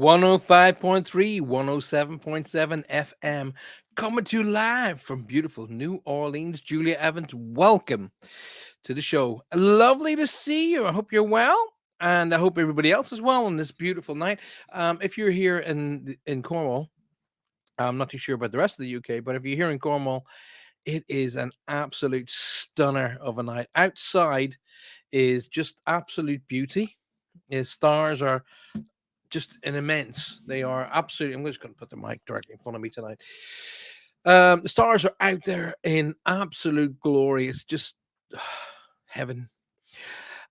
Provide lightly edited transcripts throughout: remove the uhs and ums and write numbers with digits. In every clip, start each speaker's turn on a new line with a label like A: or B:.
A: 105.3, 107.7 FM, coming to you live from beautiful New Orleans. Julia Evans, welcome to the show. Lovely to see you. I hope you're well, and I hope everybody else is well on this beautiful night. If you're here in Cornwall, I'm not too sure about the rest of the UK, but if you're here in Cornwall, it is an absolute stunner of a night. Outside is just absolute beauty. The stars are just an immense. They are absolutely. I'm just going to put the mic directly in front of me tonight. The stars are out there in absolute glory. It's just heaven.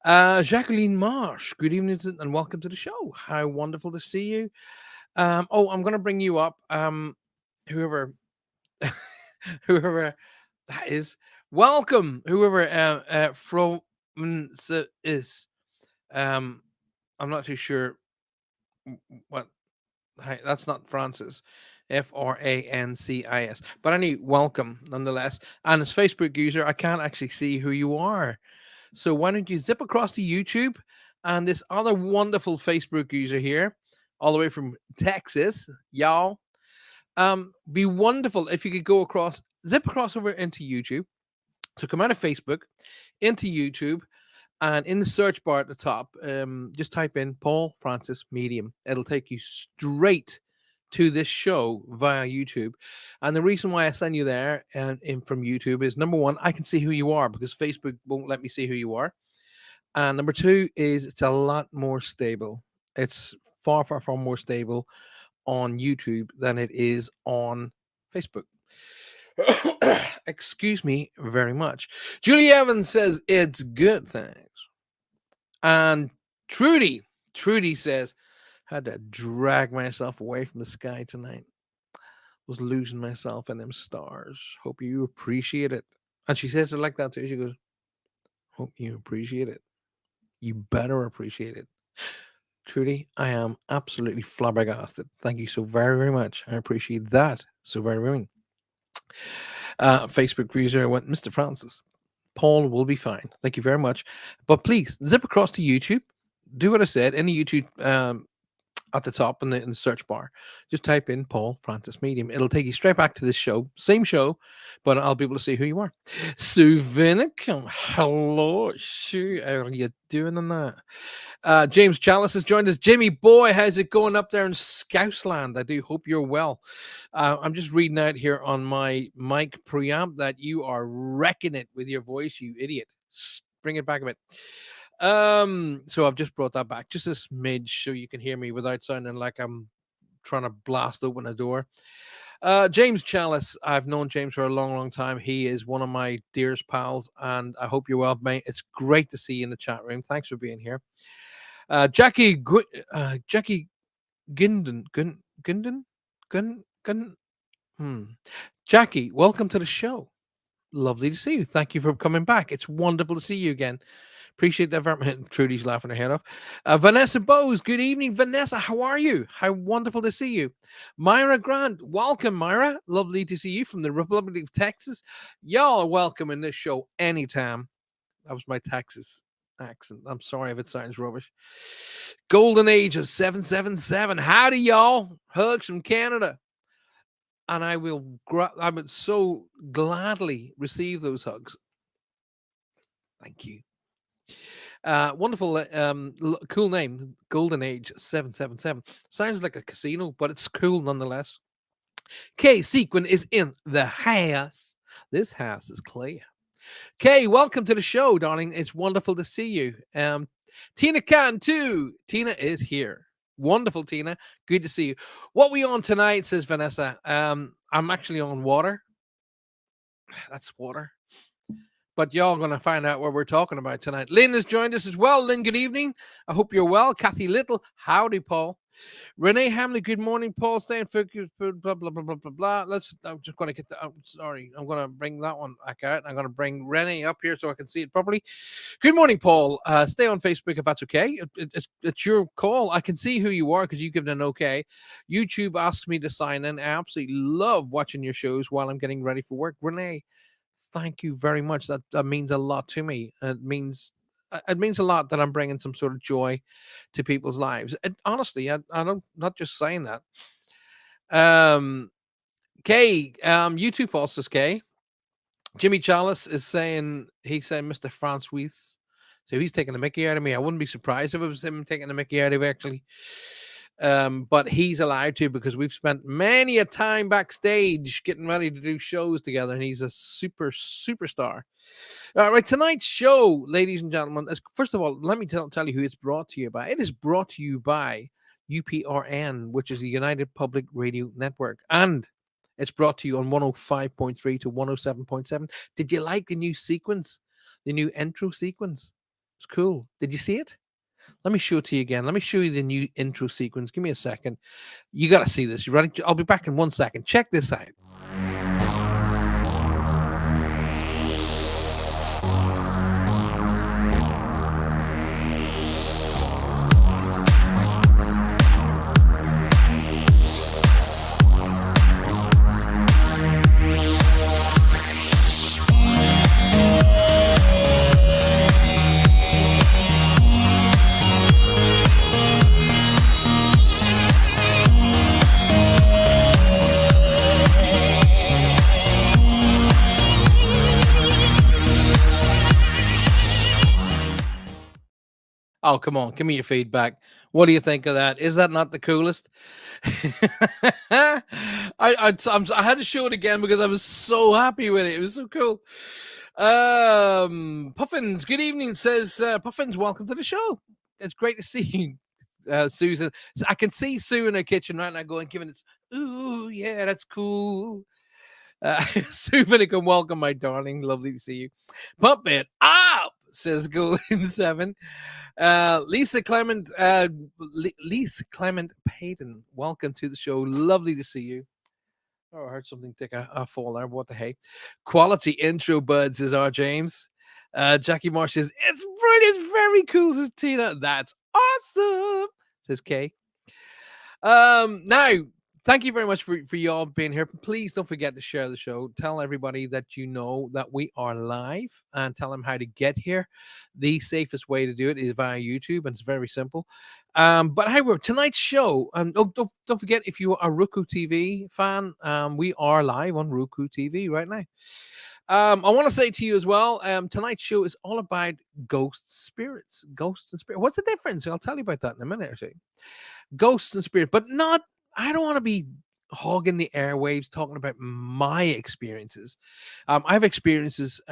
A: Jacqueline Marsh, good evening and welcome to the show. How wonderful to see you. I'm going to bring you up. Whoever, whoever that is, welcome. Whoever from is. I'm not too sure what. Hi, that's not Francis. Francis. But anyway, welcome nonetheless. And as Facebook user, I can't actually see who you are. So why don't you zip across to YouTube and this other wonderful Facebook user here, all the way from Texas, y'all. Be wonderful if you could go across, zip across over into YouTube. So come out of Facebook into YouTube, and in the search bar at the top, just type in Paul Francis Medium. It'll take you straight to this show via YouTube. And the reason why I send you there and in from YouTube is, number one, I can see who you are because Facebook won't let me see who you are. And number two is it's a lot more stable. It's far, far, far more stable on YouTube than it is on Facebook. Excuse me very much. Julie Evans says it's good, thanks. And Trudy says, had to drag myself away from the sky tonight. Was losing myself in them stars. Hope you appreciate it. And she says it like that too. She goes, hope you appreciate it. You better appreciate it. Trudy, I am absolutely flabbergasted. Thank you so very, very much. I appreciate that so very, very much. Facebook user went, Mr. Francis, Paul will be fine. Thank you very much. But please zip across to YouTube. Do what I said in the YouTube at the top in the search bar. Just type in Paul Francis Medium. It'll take you straight back to this show. Same show, but I'll be able to see who you are. Sue Vinicum. Hello. Sue, how are you doing on that? James Chalice has joined us. Jimmy boy, how's it going up there in Scouseland? I do hope you're well. I'm just reading out here on my mic preamp that you are wrecking it with your voice, you idiot. Bring it back a bit. So I've just brought that back just a smidge so you can hear me without sounding like I'm trying to blast open a door. James Chalice, I've known James for a long, long time. He is one of my dearest pals, and I hope you're well, mate. It's great to see you in the chat room. Thanks for being here. Jackie Ginden, Jackie, welcome to the show. Lovely to see you. Thank you for coming back. It's wonderful to see you again. Appreciate that very much. Trudy's laughing her head off. Vanessa Bowes, good evening, Vanessa. How are you? How wonderful to see you. Myra Grant, welcome, Myra. Lovely to see you from the Republic of Texas. Y'all are welcome in this show anytime. That was my Texas accent. I'm sorry if it sounds rubbish. Golden Age of 777. Howdy, y'all. Hugs from Canada. And I would so gladly receive those hugs. Thank you. Wonderful, cool name, Golden Age 777. Sounds like a casino, but it's cool nonetheless. Kay Sequin is in the house. This house is clear. Kay, welcome to the show, darling. It's wonderful to see you. Tina can too. Tina is here. Wonderful, Tina. Good to see you. What we on tonight, says Vanessa. I'm actually on water. That's water. But y'all going to find out what we're talking about tonight. Lynn has joined us as well. Lynn, good evening. I hope you're well. Kathy Little, howdy, Paul. Renee Hamley, good morning, Paul. Staying focused, blah, blah, blah, blah, blah, blah. I'm just going to get I'm going to bring that one back out. I'm going to bring Renee up here so I can see it properly. Good morning, Paul. Stay on Facebook if that's okay. It's your call. I can see who you are because you give it an okay. YouTube asks me to sign in. I absolutely love watching your shows while I'm getting ready for work. Renee, thank you very much. That means a lot to me. It means it means a lot that I'm bringing some sort of joy to people's lives. And honestly, I don't not just saying that. Um, Kay, YouTube post this, Kay. Jimmy Chalice is saying he's saying Mr. Francois. So he's taking the Mickey out of me. I wouldn't be surprised if it was him taking the Mickey out of me, actually. But he's allowed to because we've spent many a time backstage getting ready to do shows together, and he's a superstar. All right, tonight's show, ladies and gentlemen, is, first of all, let me tell you who it's brought to you by. It is brought to you by UPRN, which is the United Public Radio Network, and it's brought to you on 105.3 to 107.7. Did you like the new sequence, the new intro sequence? It's cool. Did you see it? Let me show it to you again. Let me show you the new intro sequence. Give me a second. You got to see this. You ready? I'll be back in 1 second. Check this out. Oh, come on. Give me your feedback. What do you think of that? Is that not the coolest? I had to show it again because I was so happy with it. It was so cool. Puffins, good evening, says Puffins, welcome to the show. It's great to see you, Susan. I can see Sue in her kitchen right now going, giving it, ooh, yeah, that's cool. Sue Finnegan, welcome, my darling. Lovely to see you. Pump it up, says Golden Seven. Lisa Clement, Lisa Clement Payton, welcome to the show. Lovely to see you. Oh, I heard something take a fall there. What the heck? Quality intro, bud, says R. James. Jackie Marsh says, it's brilliant, very cool, says Tina. That's awesome, says Kay. Now, thank you very much for y'all being here. Please don't forget to share the show. Tell everybody that you know that we are live and tell them how to get here. The safest way to do it is via YouTube, and it's very simple. But however, tonight's show, don't forget, if you are a Roku TV fan, we are live on Roku TV right now. I want to say to you as well, tonight's show is all about ghosts and spirits. What's the difference? I'll tell you about that in a minute or two. Ghosts and spirit, but not, I don't want to be hogging the airwaves talking about my experiences. I've experienced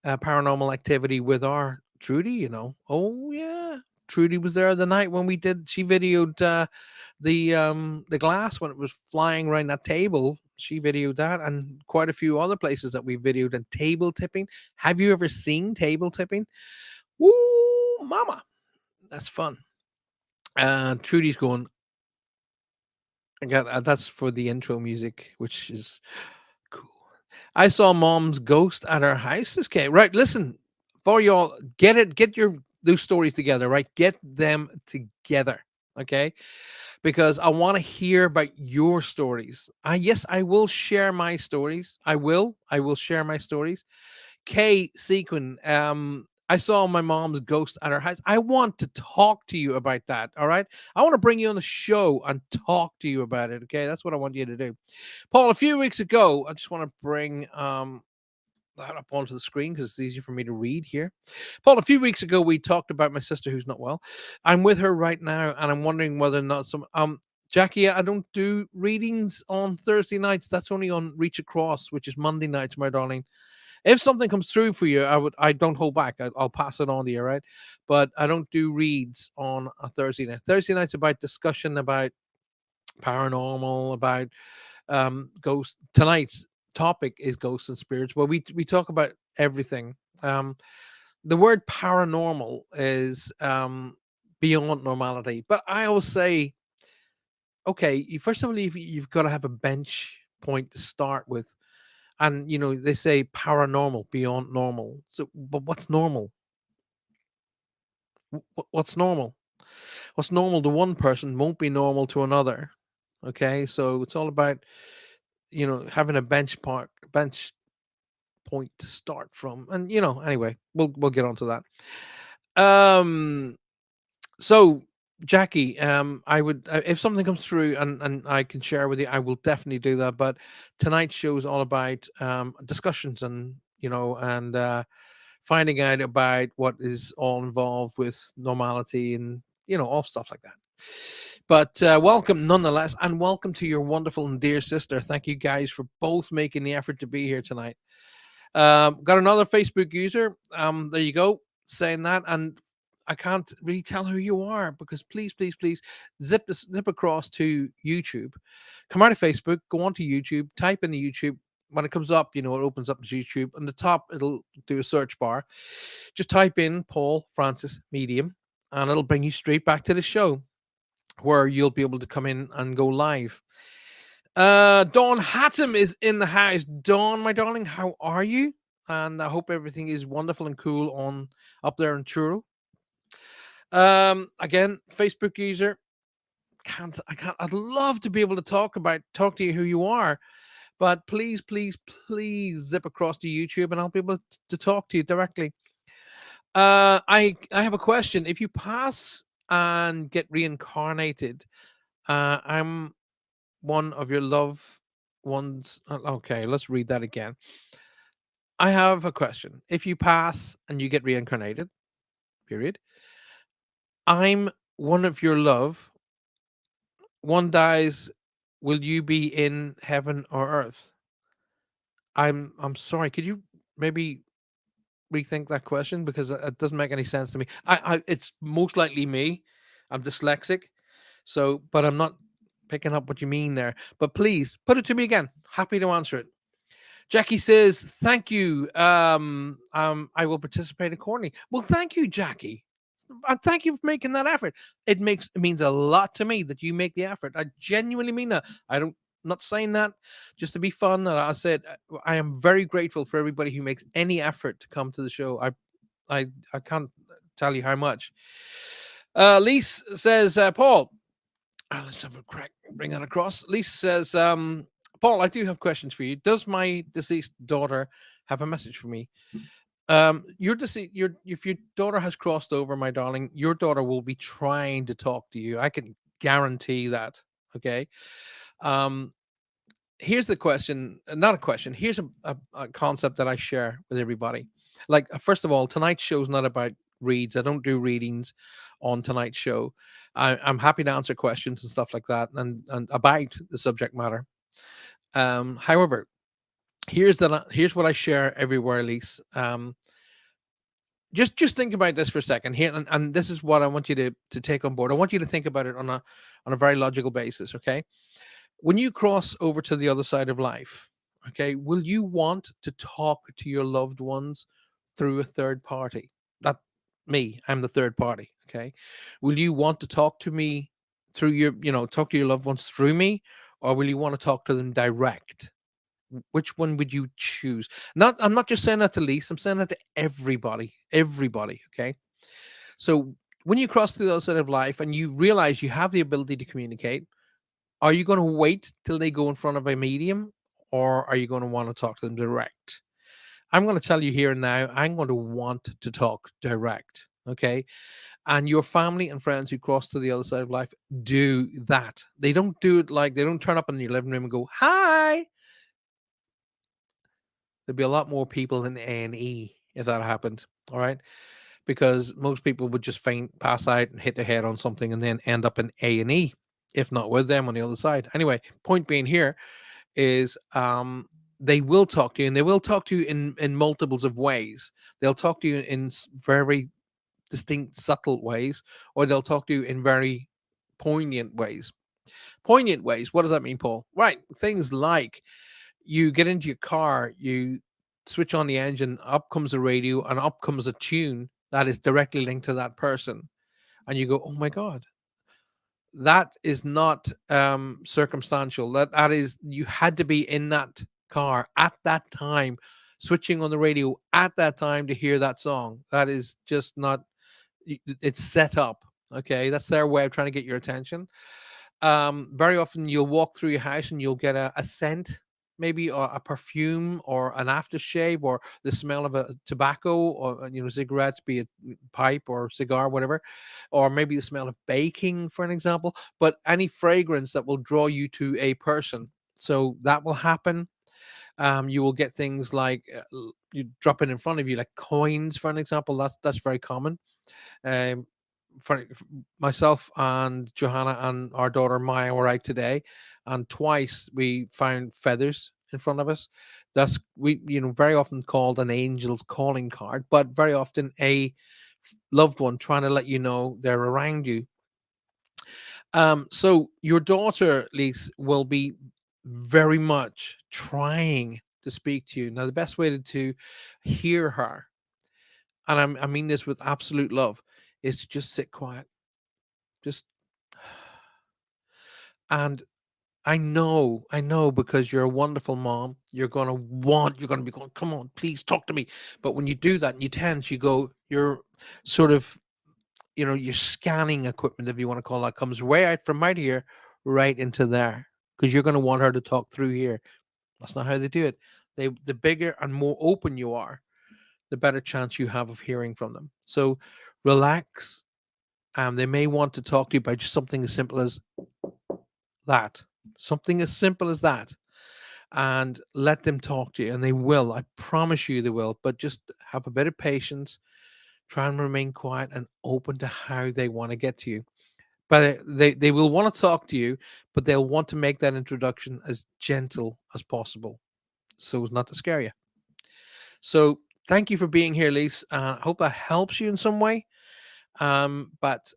A: paranormal activity with our Trudy, you know. Oh yeah. Trudy was there the night when she videoed the glass when it was flying around that table. She videoed that, and quite a few other places that we videoed, and table tipping. Have you ever seen table tipping? Woo, mama. That's fun. Trudy's going, I got that's for the intro music, which is cool. I saw mom's ghost at our house. Okay, right. Listen, for y'all, get your those stories together, right? Get them together, okay? Because I want to hear about your stories. Yes, I will share my stories. I will share my stories. Kay Sequin, I saw my mom's ghost at her house. I want to talk to you about that. All right. I want to bring you on the show and talk to you about it. Okay. That's what I want you to do. Paul, a few weeks ago, I just want to bring that up onto the screen because it's easier for me to read here. Paul, a few weeks ago, we talked about my sister who's not well. I'm with her right now, and I'm wondering whether or not Jackie, I don't do readings on Thursday nights. That's only on Reach Across, which is Monday nights, my darling. If something comes through for you, I don't hold back. I'll pass it on to you, right? But I don't do reads on a Thursday night. Thursday night's about discussion about paranormal, about ghosts. Tonight's topic is ghosts and spirits. Well, we talk about everything. The word paranormal is beyond normality, but I always say, okay, first of all, you've got to have a bench point to start with. And you know, they say paranormal, beyond normal. So, but what's normal? What's normal? What's normal to one person won't be normal to another. Okay, so it's all about, you know, having a bench point to start from. And anyway, we'll get onto that. Um, so Jackie, I would, if something comes through and I can share with you, I will definitely do that. But tonight's show is all about discussions and finding out about what is all involved with normality and all stuff like that. But welcome nonetheless, and welcome to your wonderful and dear sister. Thank you guys for both making the effort to be here tonight. Got another Facebook user. There you go, saying that, and I can't really tell who you are because please, please, please zip across to YouTube. Come out of Facebook, go onto YouTube, type in the YouTube. When it comes up, it opens up as YouTube. On the top, it'll do a search bar. Just type in Paul Francis Medium, and it'll bring you straight back to the show where you'll be able to come in and go live. Dawn Hatton is in the house. Dawn, my darling, how are you? And I hope everything is wonderful and cool on up there in Truro. Again, Facebook user. I'd love to be able to talk to you who you are, but please, please, please zip across to YouTube and I'll be able to talk to you directly. I have a question. If you pass and get reincarnated, I'm one of your loved ones. Okay, let's read that again. I have a question. If you pass and you get reincarnated, period, I'm one of your love. One dies. Will you be in heaven or earth? I'm sorry. Could you maybe rethink that question because it doesn't make any sense to me. It's most likely me. I'm dyslexic, so but I'm not picking up what you mean there. But please put it to me again. Happy to answer it. Jackie says, "Thank you. I will participate accordingly." Well, thank you, Jackie. And thank you for making that effort. It means a lot to me that you make the effort. I genuinely mean that. I don't not saying that just to be fun. And I said I am very grateful for everybody who makes any effort to come to the show. I can't tell you how much. Lise says, Paul, let's have a crack, bring that across. Lisa says, Paul, I do have questions for you. Does my deceased daughter have a message for me? Your deceased, if your daughter has crossed over, my darling, your daughter will be trying to talk to you. I can guarantee that. Okay. Um, Here's the question, not a question. Here's a concept that I share with everybody. Like, first of all, tonight's show is not about reads. I don't do readings on tonight's show. I'm happy to answer questions and stuff like that and about the subject matter. However, here's what I share everywhere, Elise. Just think about this for a second here, and this is what I want you to take on board. I want you to think about it on a very logical basis. Okay, when you cross over to the other side of life, okay, will you want to talk to your loved ones through a third party? That me, I'm the third party. Okay, will you want to talk to me through talk to your loved ones through me, or will you want to talk to them direct? Which one would you choose? I'm not just saying that to Lisa, I'm saying that to everybody. Everybody. Okay. So when you cross to the other side of life and you realize you have the ability to communicate, are you going to wait till they go in front of a medium, or are you going to want to talk to them direct? I'm going to tell you here and now, I'm going to want to talk direct. Okay. And your family and friends who cross to the other side of life do that. They don't do it like they don't turn up in your living room and go, "Hi." There'd be a lot more people in A&E if that happened. All right. Because most people would just faint, pass out, and hit their head on something and then end up in A&E, if not with them on the other side. Anyway, point being here is they will talk to you, and they will talk to you in multiples of ways. They'll talk to you in very distinct, subtle ways, or they'll talk to you in very poignant ways. Poignant ways. What does that mean, Paul? Right. Things like you get into your car, you switch on the engine, up comes the radio, and up comes a tune that is directly linked to that person. And you go, "Oh my God, that is not circumstantial. That is, you had to be in that car at that time, switching on the radio at that time to hear that song. That is just not, it's set up. Okay. That's their way of trying to get your attention. Very often you'll walk through your house and you'll get a scent. maybe a perfume or an aftershave or the smell of a tobacco or cigarettes, be it pipe or cigar, whatever, or maybe the smell of baking, for an example. But any fragrance that will draw you to a person, so that will happen. You will get things like you drop it in front of you, like coins, for an example. That's very common. Um, for myself and Johanna and our daughter Maya were out today, and twice we found feathers in front of us. That's we very often called an angel's calling card, but very often a loved one trying to let you know they're around you. So your daughter, Lise, will be very much trying to speak to you. Now, the best way to hear her, and I mean this with absolute love, is to just sit quiet. Just and I know because you're a wonderful mom, you're gonna be going, come on, please talk to me. But when you do that and you tense, you're sort of, your scanning equipment, if you want to call that, comes way out from right here, right into there. Because you're gonna want her to talk through here. That's not how they do it. The bigger and more open you are, the better chance you have of hearing from them. So relax. They may want to talk to you about just something as simple as that. Something as simple as that. And let them talk to you. And they will. I promise you they will. But just have a bit of patience. Try and remain quiet and open to how they want to get to you. But they will want to talk to you, but they'll want to make that introduction as gentle as possible so as not to scare you. So thank you for being here, Lise. I hope that helps you in some way. But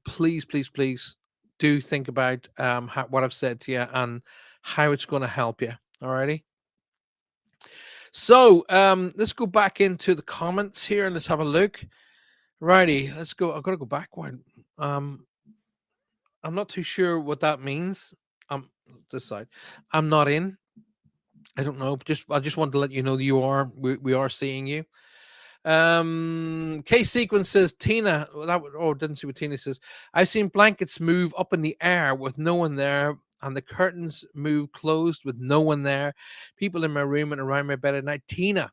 A: please, please, please do think about what I've said to you and how it's going to help you. Alrighty. So let's go back into the comments here and let's have a look. Righty, let's go. I've got to go back one. Um, I'm not too sure what that means. This side. I'm not in. I don't know. I just want to let you know that we are seeing you. Case sequence says Tina. Well, didn't see what Tina says. I've seen blankets move up in the air with no one there, and the curtains move closed with no one there. People in my room and around my bed at night. Tina,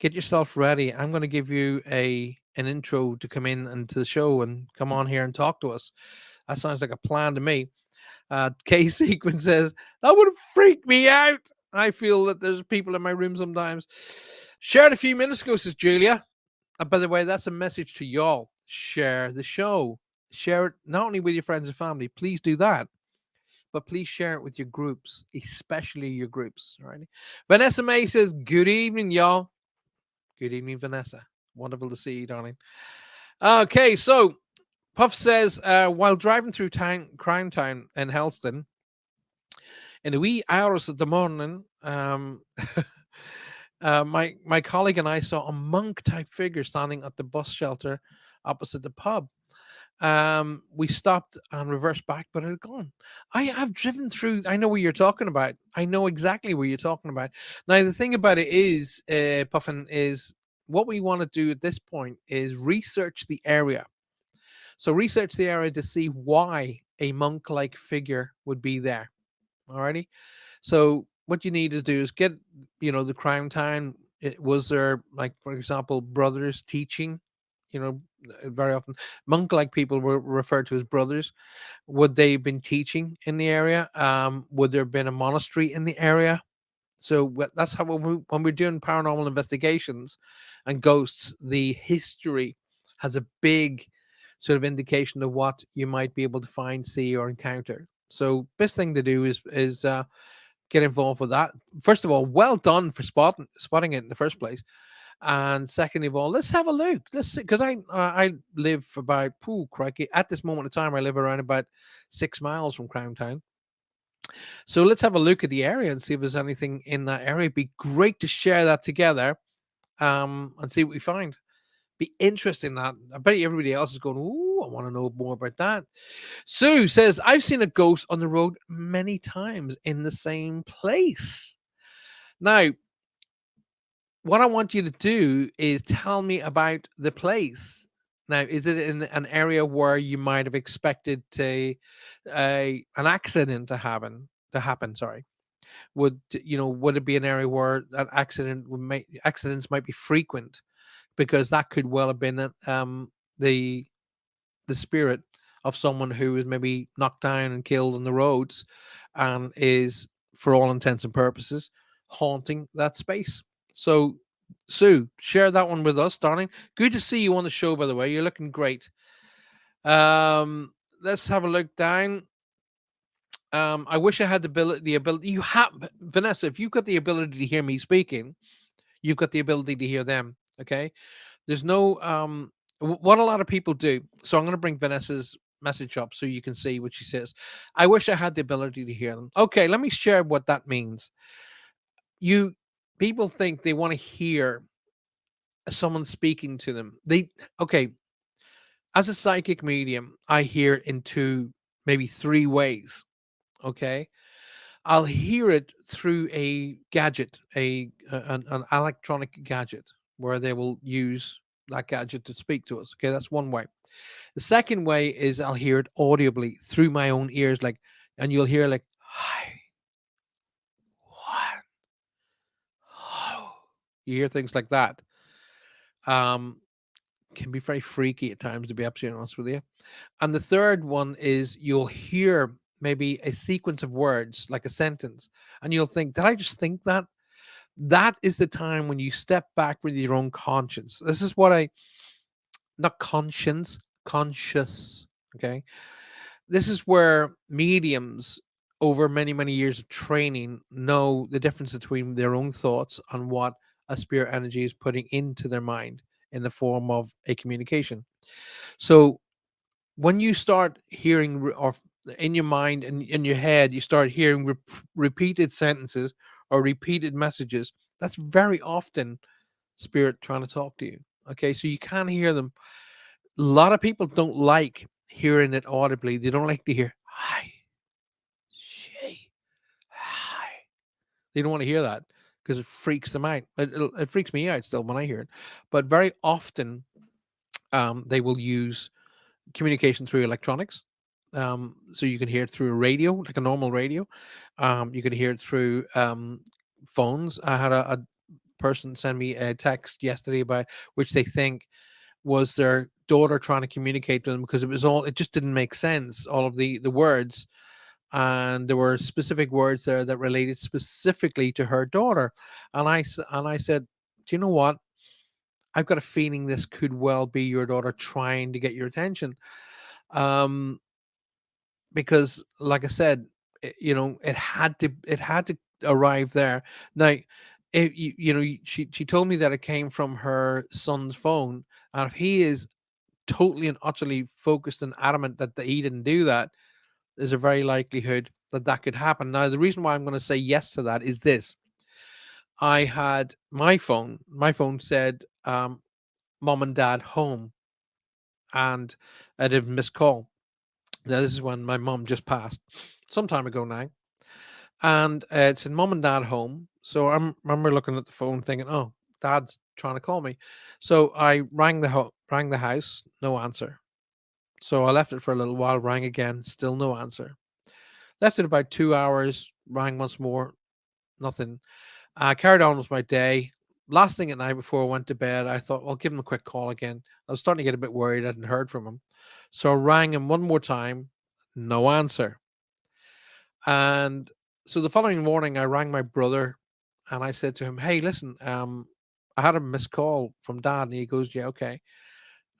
A: get yourself ready. I'm going to give you an intro to come in and to the show and come on here and talk to us. That sounds like a plan to me. K Sequence says, that would freak me out. I feel that there's people in my room sometimes. Shared a few minutes ago, says Julia. By the way, that's a message to y'all. Share the show. Share it not only with your friends and family, please do that, but please share it with your groups, especially your groups. All right. Vanessa May says, good evening, y'all. Good evening, Vanessa. Wonderful to see you, darling. Okay, so Puff says, while driving through Crime Town in Helston, in the wee hours of the morning, my colleague and I saw a monk type figure standing at the bus shelter opposite the pub. We stopped and reversed back, but it had gone. I have driven through. I know what you're talking about. I know exactly what you're talking about. Now the thing about it is, Puffin, is what we want to do at this point is research the area. So research the area to see why a monk-like figure would be there. Alrighty. So what you need to do is get, the crime time. Was there, like, for example, brothers teaching? Very often monk-like people were referred to as brothers. Would they have been teaching in the area? Would there have been a monastery in the area? So that's how when we're doing paranormal investigations and ghosts, the history has a big sort of indication of what you might be able to find, see, or encounter. So best thing to do is get involved with that. First of all, well done for spotting it in the first place. And second of all, let's have a look. Let's see, because I live about, crikey, at this moment in time, I live around about 6 miles from Crown Town. So let's have a look at the area and see if there's anything in that area. It'd be great to share that together, and see what we find. Be interesting. That I bet everybody else is going, "Ooh, I want to know more about that." Sue says, "I've seen a ghost on the road many times in the same place." Now, what I want you to do is tell me about the place. Now, is it in an area where you might have expected an accident to happen? to happen, sorry, would it be an area where that accidents might be frequent, because that could well have been the the spirit of someone who is maybe knocked down and killed on the roads, and is, for all intents and purposes, haunting that space. So, Sue, share that one with us, darling. Good to see you on the show, by the way. You're looking great. Let's have a look down. I wish I had the ability. You have, Vanessa. If you've got the ability to hear me speaking, you've got the ability to hear them. Okay. There's no what a lot of people do. So I'm going to bring Vanessa's message up so you can see what she says. I wish I had the ability to hear them. Okay, let me share what that means. You People think they want to hear someone speaking to them. They Okay, as a psychic medium, I hear it in two, maybe three ways. Okay, I'll hear it through a gadget, an electronic gadget, where they will use that gadget to speak to us. Okay, that's one way. The second way is I'll hear it audibly through my own ears, like, and you'll hear like, "Hi, what? Oh." You hear things like that. Um, can be very freaky at times, to be absolutely honest with you. And the third one is you'll hear maybe a sequence of words, like a sentence, and you'll think, "Did I just think that?" That is the time when you step back with your own conscience. This is what I, not conscience, conscious. Okay. This is where mediums, over many, many years of training, know the difference between their own thoughts and what a spirit energy is putting into their mind in the form of a communication. So when you start hearing, or in your mind and in your head, you start hearing repeated sentences or repeated messages, that's very often spirit trying to talk to you. Okay, so you can hear them. A lot of people don't like hearing it audibly. They don't like to hear "hi, she, hi." They don't want to hear that because it freaks them out. It freaks me out still when I hear it. But very often, they will use communication through electronics. So you can hear it through a radio, like a normal radio. You can hear it through phones. I had a person send me a text yesterday about which they think was their daughter trying to communicate to them, because it just didn't make sense, all of the words, and there were specific words there that related specifically to her daughter. And I said, do you know what, I've got a feeling this could well be your daughter trying to get your attention. um because, like I said, it had to arrive there. Now, she told me that it came from her son's phone, and if he is totally and utterly focused and adamant that he didn't do that, there's a very likelihood that that could happen. Now, the reason why I'm going to say yes to that is this: I had my phone said, "Mom and Dad home," and I did miss call. Now, this is when my mom just passed some time ago now, and it said "Mom and Dad home." So I remember looking at the phone, thinking, "Oh, Dad's trying to call me." So I rang the house, no answer. So I left it for a little while, rang again, still no answer. Left it about 2 hours, rang once more, nothing. I carried on with my day. Last thing at night before I went to bed, I thought, I'll give him a quick call again. I was starting to get a bit worried. I hadn't heard from him. So I rang him one more time, no answer. And so the following morning, I rang my brother and I said to him, "Hey, listen, I had a missed call from Dad." And he goes, "Yeah, okay."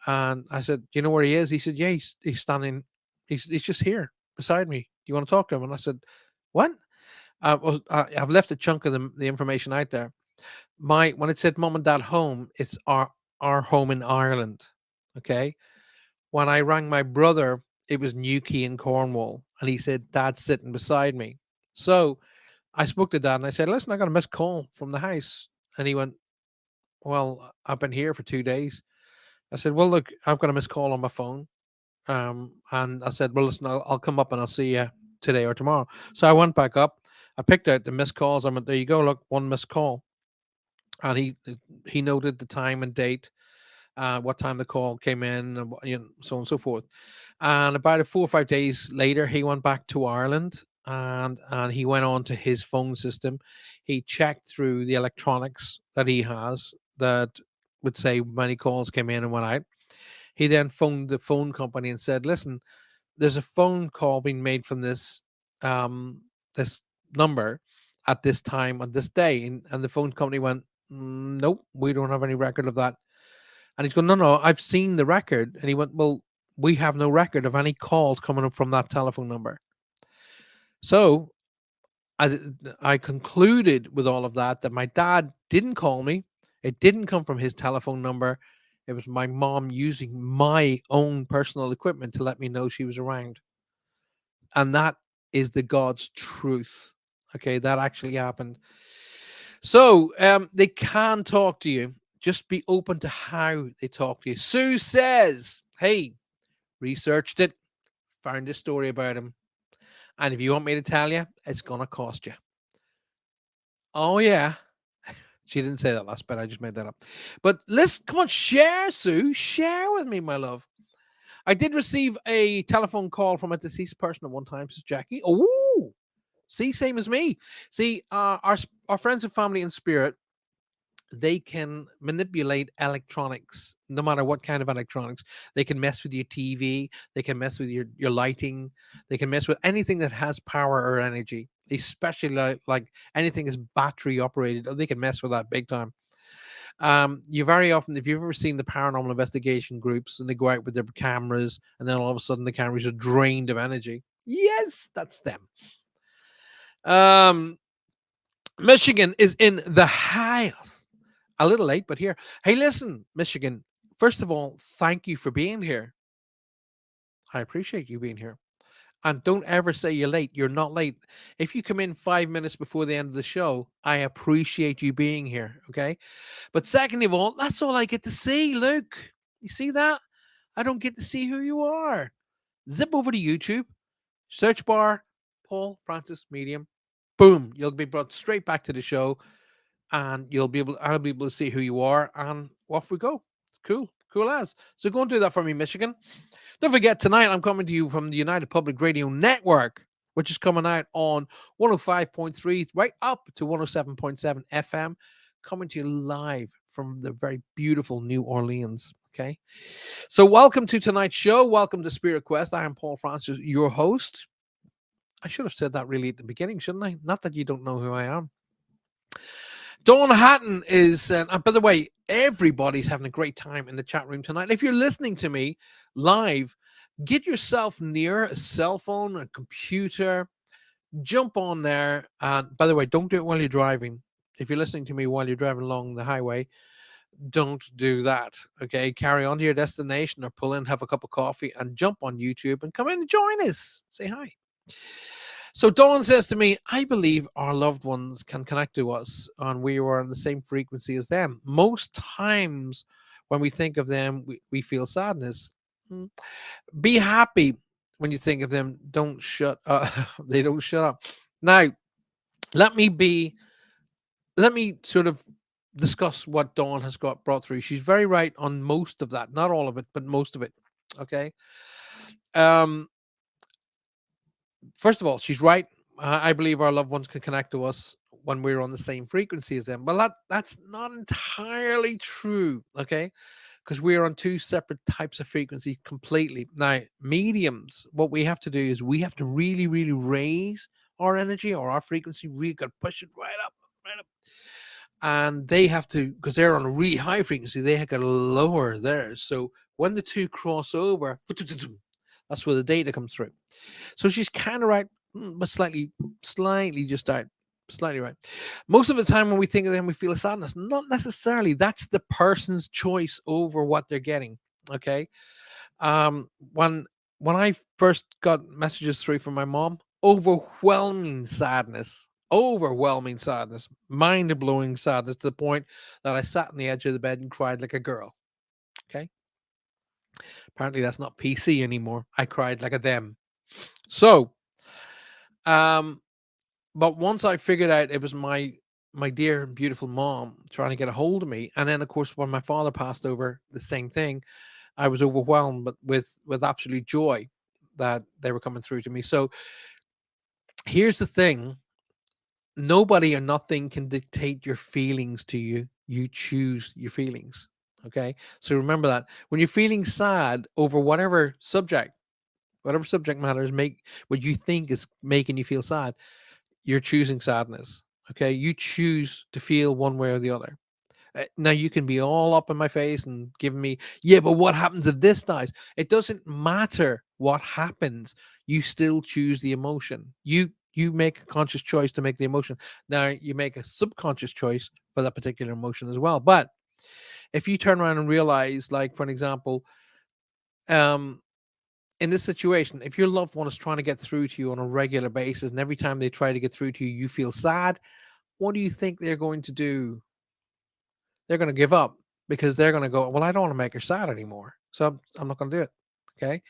A: And I said, "Do you know where he is?" He said, "Yeah, he's standing, he's just here beside me. Do you want to talk to him?" And I said, "What?" I've left a chunk of the information out there. When it said "Mom and Dad home," it's our home in Ireland. Okay. When I rang my brother, it was Newquay in Cornwall, and he said, "Dad's sitting beside me." So I spoke to Dad and I said, "Listen, I got a missed call from the house," and he went, "Well, I've been here for 2 days." I said, "Well, look, I've got a missed call on my phone." And I said, "Well, listen, I'll come up and I'll see you today or tomorrow." So I went back up. I picked out the missed calls. I went, "There you go. Look, one missed call." And he noted the time and date, what time the call came in, and so on and so forth. And about 4 or 5 days later, he went back to Ireland, and he went on to his phone system. He checked through the electronics that he has that would say many calls came in and went out. He then phoned the phone company and said, "Listen, there's a phone call being made from this number at this time on this day," and the phone company went, "Nope, we don't have any record of that." And he's going, "No, no, I've seen the record." And he went, "Well, we have no record of any calls coming up from that telephone number." So I I concluded with all of that my dad didn't call me. It didn't come from his telephone number. It was my mom using my own personal equipment to let me know she was around. And that is the God's truth. Okay, that actually happened. So they can talk to you. Just be open to how they talk to you. Sue says, "Hey, researched it, found a story about him. And if you want me to tell you, it's going to cost you." Oh, yeah. She didn't say that last bit. I just made that up. But listen, come on, share, Sue. Share with me, my love. I did receive a telephone call from a deceased person at one time, says Jackie. Oh, see, same as me. See, our friends and family in spirit, they can manipulate electronics, no matter what kind of electronics. They can mess with your TV, they can mess with your lighting, they can mess with anything that has power or energy, especially like anything is battery operated. They can mess with that big time. You very often, if you've ever seen the paranormal investigation groups and they go out with their cameras and then all of a sudden the cameras are drained of energy. Yes, that's them. Um, Michigan is in the house. A little late, but here. Hey, listen, Michigan. First of all, thank you for being here. I appreciate you being here. And don't ever say you're late. You're not late. If you come in 5 minutes before the end of the show, I appreciate you being here. Okay. But second of all, that's all I get to see. Look, you see that? I don't get to see who you are. Zip over to YouTube, search bar, Paul Francis Medium. Boom. You'll be brought straight back to the show and I'll be able to see who you are, and off we go. It's cool. Cool as. So go and do that for me, Michigan. Don't forget, tonight I'm coming to you from the United Public Radio Network, which is coming out on 105.3 right up to 107.7 FM, coming to you live from the very beautiful New Orleans. Okay. So welcome to tonight's show. Welcome to Spirit Quest. I am Paul Francis, your host. I should have said that really at the beginning, shouldn't I? Not that you don't know who I am. Dawn Hatton is, and by the way, everybody's having a great time in the chat room tonight. If you're listening to me live, get yourself near a cell phone, a computer, jump on there. And by the way, don't do it while you're driving. If you're listening to me while you're driving along the highway, don't do that. Okay, carry on to your destination or pull in, have a cup of coffee, and jump on YouTube and come in and join us. Say hi. So Dawn says to me, "I believe our loved ones can connect to us and we are on the same frequency as them. Most times when we think of them, we feel sadness. Mm. Be happy when you think of them. Don't shut up." They don't shut up. Now, let me be, let me sort of discuss what Dawn has got brought through. She's very right on most of that. Not all of it, but most of it. Okay. Um, First of all, she's right. I believe our loved ones can connect to us when we're on the same frequency as them. Well, that's not entirely true, okay? Because we're on two separate types of frequency completely. Now, mediums, what we have to do is we have to really, really raise our energy or our frequency. We got to push it right up, right up. And they have to, because they're on a really high frequency, they have got to lower theirs. So when the two cross over, that's where the data comes through. So she's kind of right, but slightly just out, slightly right. Most of the time when we think of them, we feel a sadness. Not necessarily. That's the person's choice over what they're getting. Okay. Um, when when I first got messages through from my mom, overwhelming sadness, mind blowing sadness to the point that I sat on the edge of the bed and cried like a girl. Okay. Apparently that's not PC anymore. I cried like a them. So, um, but once I figured out it was my dear and beautiful mom trying to get a hold of me, and then of course when my father passed over, the same thing. I was overwhelmed, but with absolute joy that they were coming through to me. So Here's the thing: nobody or nothing can dictate your feelings to you. You choose your feelings. Okay. So remember that when you're feeling sad over whatever subject matters, make what you think is making you feel sad, you're choosing sadness. Okay. You choose to feel one way or the other. Now you can be all up in my face and giving me, yeah, but what happens if this dies? It doesn't matter what happens. You still choose the emotion. You make a conscious choice to make the emotion. Now you make a subconscious choice for that particular emotion as well. But if you turn around and realize, like for an example, um, in this situation, if your loved one is trying to get through to you on a regular basis, and every time they try to get through to you, you feel sad, what do you think they're going to do? They're going to give up because they're going to go, well, I don't want to make her sad anymore. So I'm not going to do it. Okay.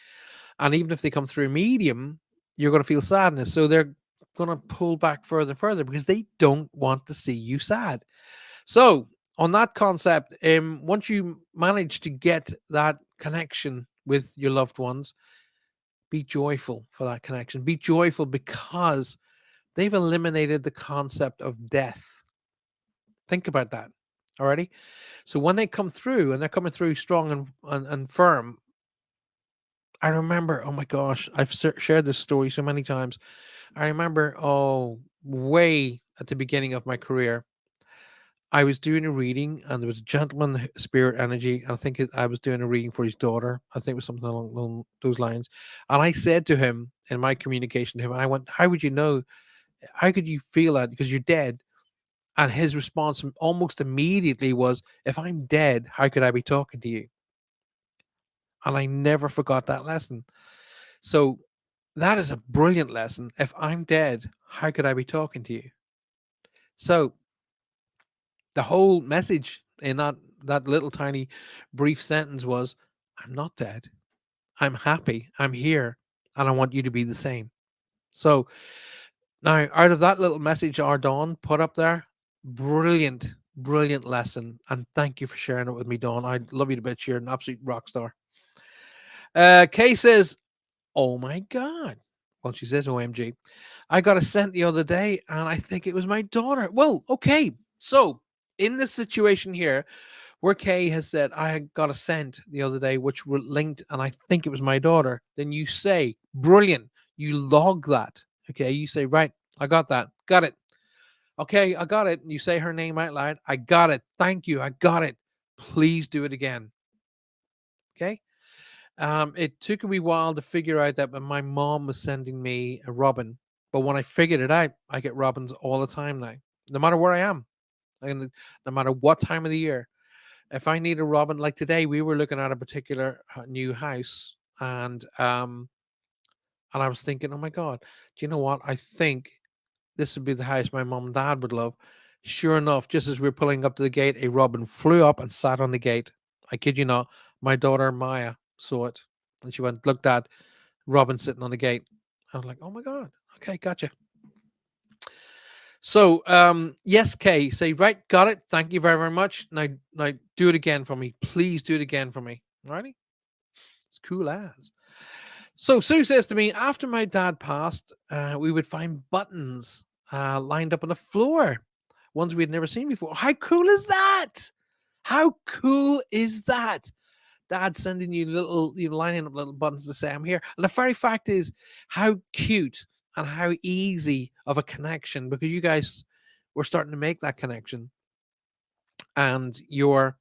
A: And even if they come through medium, you're going to feel sadness. So they're going to pull back further and further because they don't want to see you sad. So on that concept, once you manage to get that connection with your loved ones, be joyful for that connection. Be joyful because they've eliminated the concept of death. Think about that. Alrighty. So when they come through and they're coming through strong and firm, I remember, oh my gosh, I've shared this story so many times. I remember, oh, way at the beginning of my career, I was doing a reading and there was a gentleman, spirit energy. And I think I was doing a reading for his daughter. I think it was something along those lines. And I said to him in my communication to him, I went, how would you know? How could you feel that? Because you're dead. And his response almost immediately was, if I'm dead, how could I be talking to you? And I never forgot that lesson. So that is a brilliant lesson. If I'm dead, how could I be talking to you? So the whole message in that little tiny brief sentence was, I'm not dead. I'm happy. I'm here. And I want you to be the same. So now out of that little message our Dawn put up there, brilliant, brilliant lesson. And thank you for sharing it with me, Dawn. I love you to bits. You're an absolute rock star. Kay says, oh my God. Well, she says OMG. I got a scent the other day and I think it was my daughter. Well, okay. So in this situation here, where Kay has said, I had got a scent the other day which were linked and I think it was my daughter, then you say, brilliant. You log that. Okay. You say, right, I got that. Got it. Okay, I got it. You say her name out loud. I got it. Thank you. I got it. Please do it again. Okay. It took a wee while to figure out that my mom was sending me a robin, but when I figured it out, I get robins all the time now, no matter where I am, and no matter what time of the year. If I need a robin, like today, we were looking at a particular new house, and I was thinking, oh my God, do you know what? I think this would be the house my mom and dad would love. Sure enough, just as we were pulling up to the gate, a robin flew up and sat on the gate. I kid you not. My daughter Maya saw it, and she went, looked at Robin sitting on the gate. I was like, oh my God. Okay, gotcha. So yes, Kay, say, right, got it. Thank you very, very much. Now do it again for me. Please do it again for me. Alrighty? It's cool as. So Sue says to me, after my dad passed, we would find buttons lined up on the floor, ones we'd never seen before. How cool is that? How cool is that? Dad sending you lining up little buttons to say I'm here. And the very fact is how cute and how easy of a connection, because you guys were starting to make that connection and you're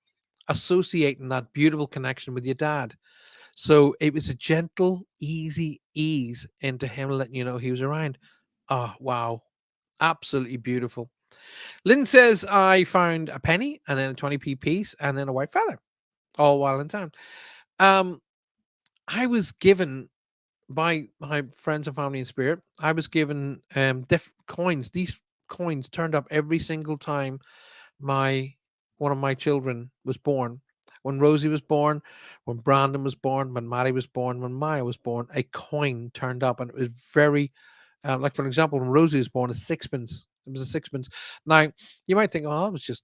A: associating that beautiful connection with your dad. So it was a gentle, easy ease into him letting you know he was around. Oh, wow. Absolutely beautiful. Lynn says, I found a penny and then a 20p piece and then a white feather all while in town. Um, I was given by my friends and family in spirit, I was given coins. These coins turned up every single time my one of my children was born. When Rosie was born, when Brandon was born, when Maddie was born, when Maya was born, a coin turned up, and it was very, like for example, when Rosie was born, a sixpence. It was a sixpence. Now you might think, oh, that was just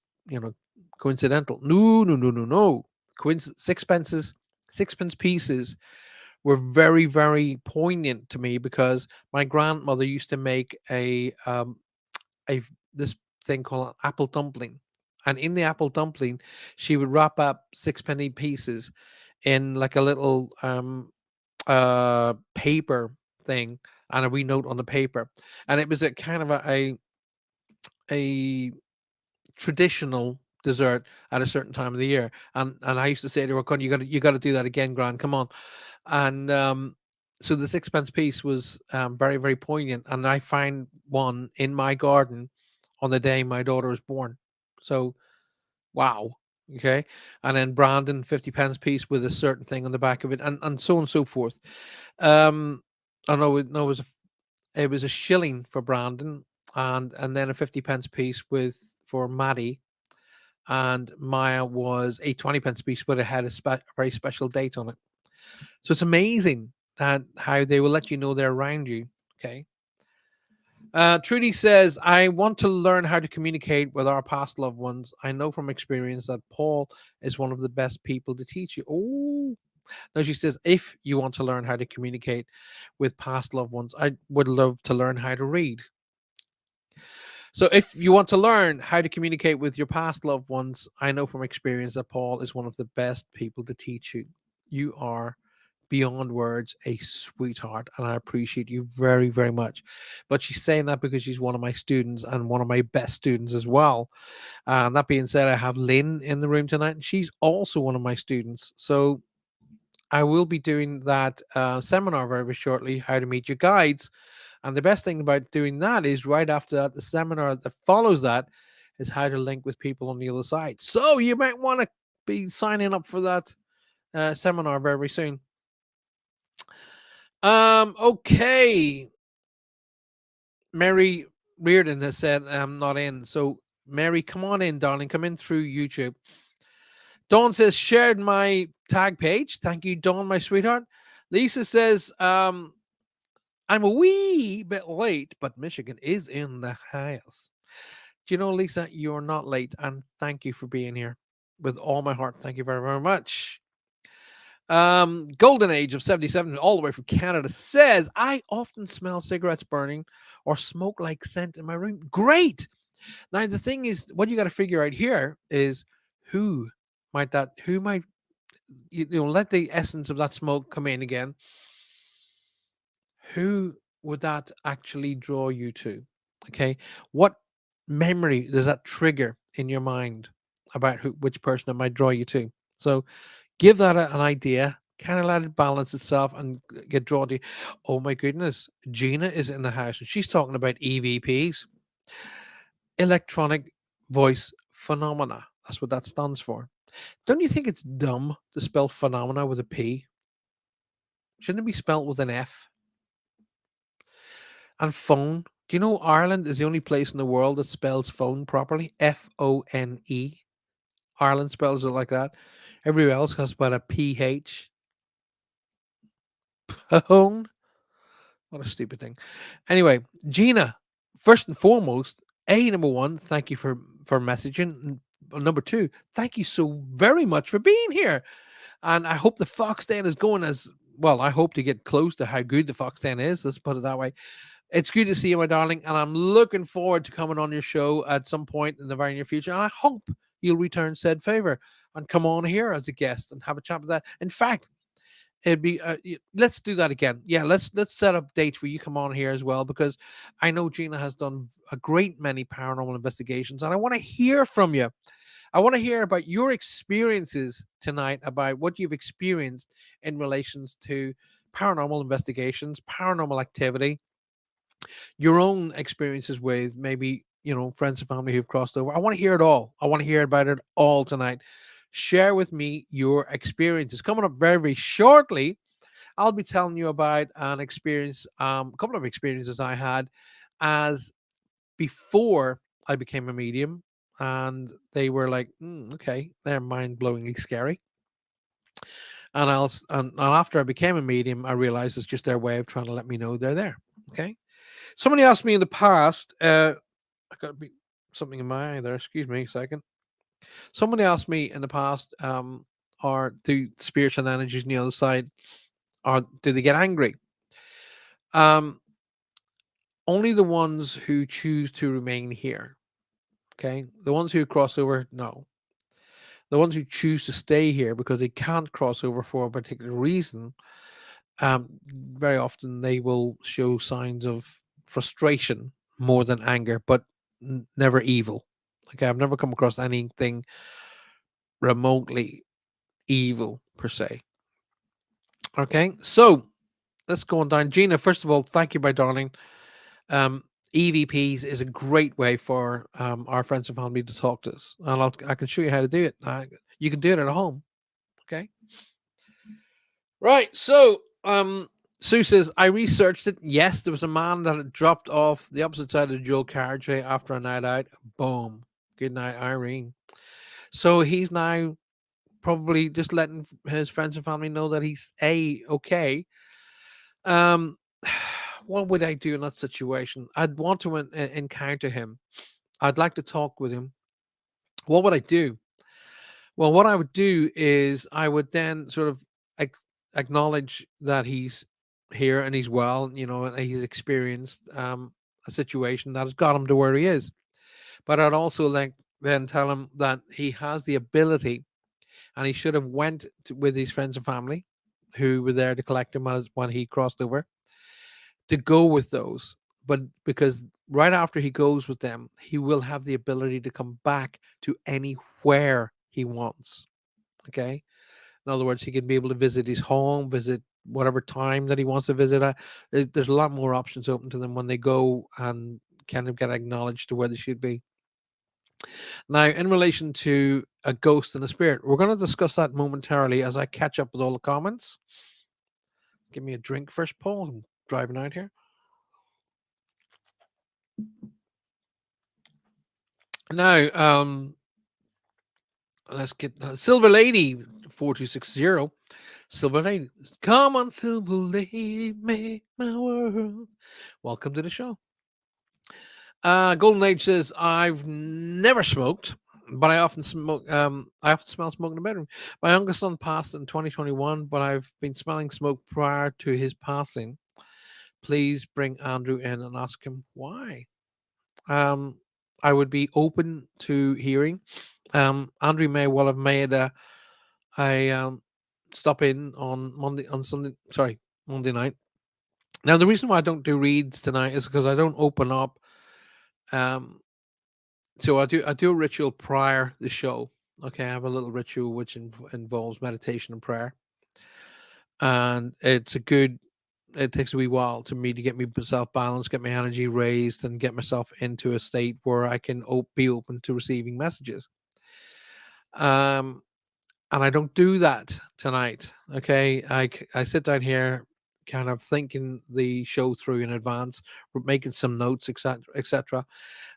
A: coincidental. No, no, no, no, no. Sixpences, sixpence pieces were very, very poignant to me because my grandmother used to make a this thing called an apple dumpling, and in the apple dumpling, she would wrap up sixpenny pieces in like a little paper thing and a wee note on the paper, and it was a kind of a traditional dessert at a certain time of the year. And I used to say to her, "Con, you got to do that again, Gran. Come on." And so the sixpence piece was very, very poignant. And I find one in my garden on the day my daughter was born. So wow. Okay. And then Brandon 50 pence piece with a certain thing on the back of it, and so on and so forth. Um I know it no, it was a shilling for Brandon, and then a 50 pence piece with for Maddie, and Maya was a 20 pence piece, but it had a very special date on it. So it's amazing that how they will let you know they're around you. Okay. Trudy says, I want to learn how to communicate with our past loved ones. I know from experience that Paul is one of the best people to teach you. Oh, no, she says, if you want to learn how to communicate with past loved ones, I would love to learn how to read. So if you want to learn how to communicate with your past loved ones, I know from experience that Paul is one of the best people to teach you. You are beyond words a sweetheart, and I appreciate you very, very much. But she's saying that because she's one of my students and one of my best students as well. And that being said, I have Lynn in the room tonight, and she's also one of my students. So I will be doing that seminar very, very shortly, how to meet your guides. And the best thing about doing that is right after that, the seminar that follows that is how to link with people on the other side. So you might want to be signing up for that seminar very, very soon. Okay. Mary Reardon has said I'm not in. So Mary, come on in, darling. Come in through YouTube. Dawn says shared my tag page. Thank you, Dawn, my sweetheart. Lisa says, I'm a wee bit late, but Michigan is in the house. Do you know, Lisa, you're not late, and thank you for being here with all my heart. Thank you very, very much. Golden Age of 77, all the way from Canada, says, I often smell cigarettes burning or smoke like scent in my room. Great. Now, the thing is, what you got to figure out here is who who might, let the essence of that smoke come in again. Who would that actually draw you to? Okay. What memory does that trigger in your mind about which person it might draw you to? So give that an idea, kind of let it balance itself and get drawn to you. Oh my goodness. Gina is in the house and she's talking about EVPs, electronic voice phenomena. That's what that stands for. Don't you think it's dumb to spell phenomena with a P? Shouldn't it be spelled with an F? And phone. Do you know Ireland is the only place in the world that spells phone properly? Phone. Ireland spells it like that. Everywhere else has about a PH. Phone. What a stupid thing. Anyway, Gina, first and foremost, number one, thank you for messaging. Number two, thank you so very much for being here. And I hope the Fox Den is going as well. I hope to get close to how good the Fox Den is. Let's put it that way. It's good to see you, my darling, and I'm looking forward to coming on your show at some point in the very near future. And I hope you'll return said favor and come on here as a guest and have a chat with that. In fact, it'd be let's do that again. Yeah, let's set up dates where you come on here as well, because I know Gina has done a great many paranormal investigations, and I want to hear from you. I want to hear about your experiences tonight, about what you've experienced in relations to paranormal investigations, paranormal activity, your own experiences with maybe, friends and family who've crossed over. I want to hear it all. I want to hear about it all tonight. Share with me your experiences. Coming up very, very shortly, I'll be telling you about an experience, a couple of experiences I had as before I became a medium. And they were like, okay, they're mind blowingly scary. And after I became a medium, I realized it's just their way of trying to let me know they're there. Okay. Somebody asked me in the past, I got to be something in my eye there. Excuse me a second. Somebody asked me in the past, are the spirits and energies on the other side, or do they get angry? Um, Only the ones who choose to remain here. Okay, the ones who cross over, no. The ones who choose to stay here because they can't cross over for a particular reason, very often they will show signs of frustration more than anger, but never evil. Okay, I've never come across anything remotely evil per se. Okay, so let's go on down. Gina, first of all, thank you, my darling. Um, EVPs is a great way for our friends and family to talk to us, and I can show you how to do it. You can do it at home. Okay, right. So, Sue says I researched it. Yes, there was a man that had dropped off the opposite side of the dual carriageway after a night out. Boom. Good night, Irene. So he's now probably just letting his friends and family know that he's okay. Um, what would I do in that situation? I'd want to encounter him. I'd like to talk with him. What would I do? Well, what I would do is I would then sort of acknowledge that he's here and he's well, and he's experienced a situation that has got him to where he is. But I'd also like then tell him that he has the ability, and he should have with his friends and family who were there to collect him when he crossed over, to go with those. But because right after he goes with them, he will have the ability to come back to anywhere he wants. Okay. In other words, he can be able to visit his home, visit whatever time that he wants to visit. There's a lot more options open to them when they go and kind of get acknowledged to where they should be. Now, in relation to a ghost and a spirit, we're going to discuss that momentarily as I catch up with all the comments. Give me a drink first, Paul. I'm driving out here. Now, let's get Silver Lady 4260. Silver Lady, come on, Silver Lady, make my world. Welcome to the show. Golden Age says I've never smoked, but I often smoke. I often smell smoke in the bedroom. My youngest son passed in 2021, but I've been smelling smoke prior to his passing. Please bring Andrew in and ask him why. Um, I would be open to hearing. Andrew may well have made a stop in on Sunday. Sorry, Monday night. Now the reason why I don't do reads tonight is because I don't open up. Um, so I do a ritual prior the show. Okay, I have a little ritual which involves meditation and prayer, and it takes a wee while to me to get myself balanced, get my energy raised, and get myself into a state where I can be open to receiving messages. Um, and I don't do that tonight. Okay, I sit down here, kind of thinking the show through in advance, we're making some notes, etc., etc.,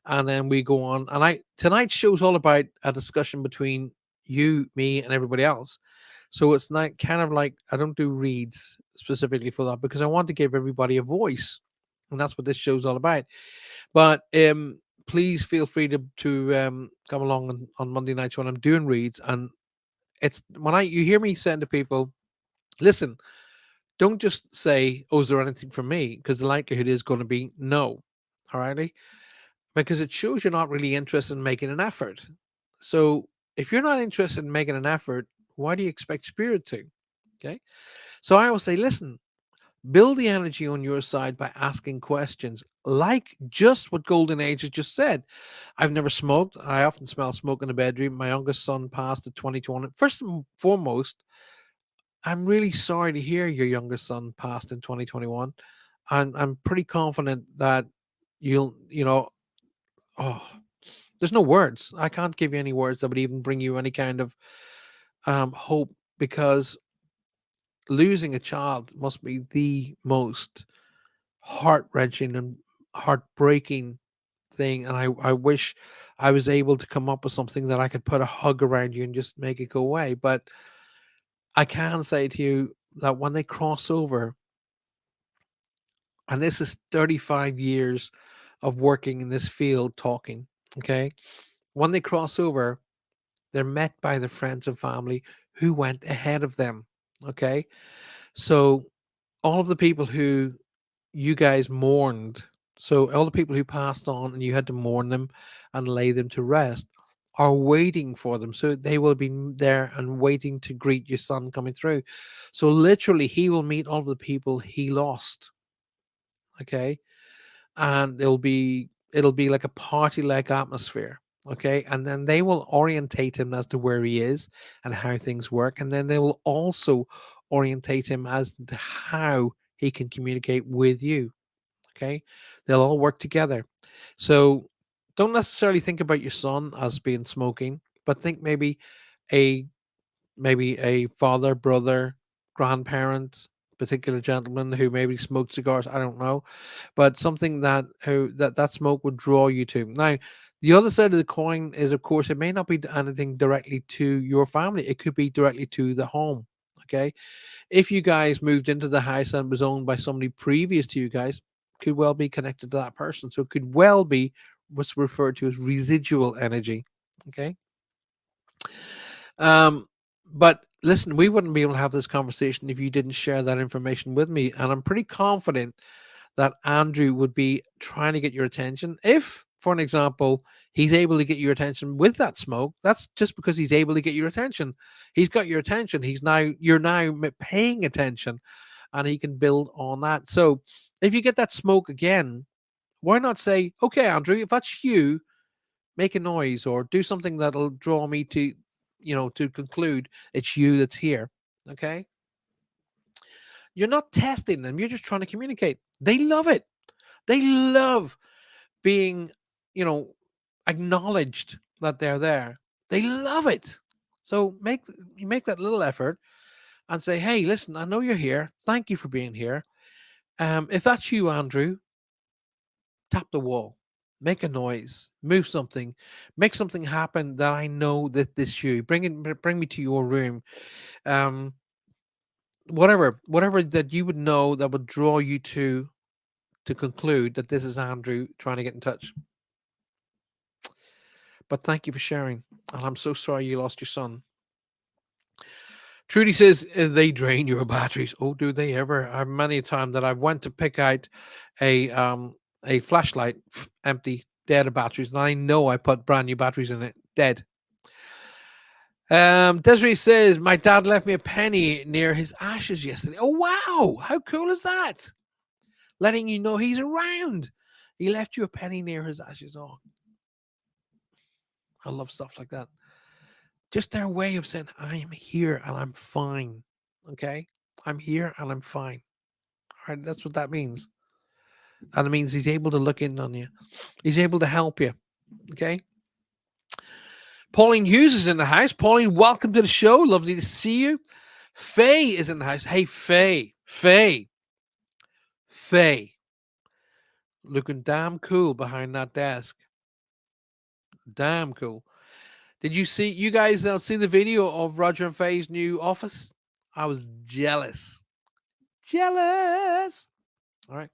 A: and then we go on. And tonight's show's all about a discussion between you, me, and everybody else. So it's not kind of like I don't do reads specifically for that because I want to give everybody a voice, and that's what this show's all about. But please feel free to come along on Monday nights when I'm doing reads. And it's when you hear me saying to people, listen, don't just say, "Oh, is there anything for me?" Because the likelihood is going to be no. All righty, because it shows you're not really interested in making an effort. So if you're not interested in making an effort, why do you expect spirit to? Okay. So I will say, listen, build the energy on your side by asking questions, like just what Golden Age has just said. I've never smoked. I often smell smoke in the bedroom. My youngest son passed at 2020. First and foremost, I'm really sorry to hear your youngest son passed in 2021. I'm pretty confident that you'll. Oh, there's no words. I can't give you any words that would even bring you any kind of hope, because losing a child must be the most heart wrenching and heartbreaking thing. And I wish I was able to come up with something that I could put a hug around you and just make it go away. But I can say to you that when they cross over, and this is 35 years of working in this field talking, okay, when they cross over, they're met by their friends and family who went ahead of them. Okay. So all of the people who you guys mourned, so all the people who passed on and you had to mourn them and lay them to rest, are waiting for them. So they will be there and waiting to greet your son coming through. So literally, he will meet all of the people he lost. Okay, and it'll be like a party like atmosphere. Okay, and then they will orientate him as to where he is and how things work, and then they will also orientate him as to how he can communicate with you. Okay, they'll all work together. So don't necessarily think about your son as being smoking, but think a maybe a father, brother, grandparent, particular gentleman who maybe smoked cigars. I don't know, but something that who that smoke would draw you to. Now, the other side of the coin is, of course, it may not be anything directly to your family. It could be directly to the home. Okay, if you guys moved into the house and it was owned by somebody previous to you guys, could well be connected to that person. So it could well be what's referred to as residual energy. Okay. Um, but listen, we wouldn't be able to have this conversation if you didn't share that information with me. And I'm pretty confident that Andrew would be trying to get your attention. If, for an example, he's able to get your attention with that smoke, that's just because he's able to get your attention. He's got your attention. You're now paying attention, and he can build on that. So if you get that smoke again, why not say, okay, Andrew, if that's you, make a noise or do something that'll draw me to, to conclude it's you that's here. Okay. You're not testing them. You're just trying to communicate. They love it. They love being, you know, acknowledged that they're there. They love it. So you make that little effort and say, "Hey, listen, I know you're here. Thank you for being here. If that's you, Andrew, tap the wall, make a noise, move something, make something happen that I know that this you. Bring me to your room. Um, whatever that you would know that would draw you to conclude that this is Andrew trying to get in touch. But thank you for sharing. And I'm so sorry you lost your son. Trudy says they drain your batteries. Oh, do they ever? I've many a time that I went to pick out a flashlight, empty, dead of batteries, and I know I put brand new batteries in it, dead. Desiree says my dad left me a penny near his ashes yesterday. Oh wow, how cool is that? Letting you know he's around. He left you a penny near his ashes. Oh, I love stuff like that. Just their way of saying, I am here and I'm fine. Okay? I'm here and I'm fine. All right, that's what that means. And it means he's able to look in on you. He's able to help you. Okay? Pauline Hughes is in the house. Pauline, welcome to the show. Lovely to see you. Faye is in the house. Hey, Faye. Faye. Looking damn cool behind that desk. Damn cool. Did you guys see the video of Roger and Faye's new office? I was jealous. Jealous. All right.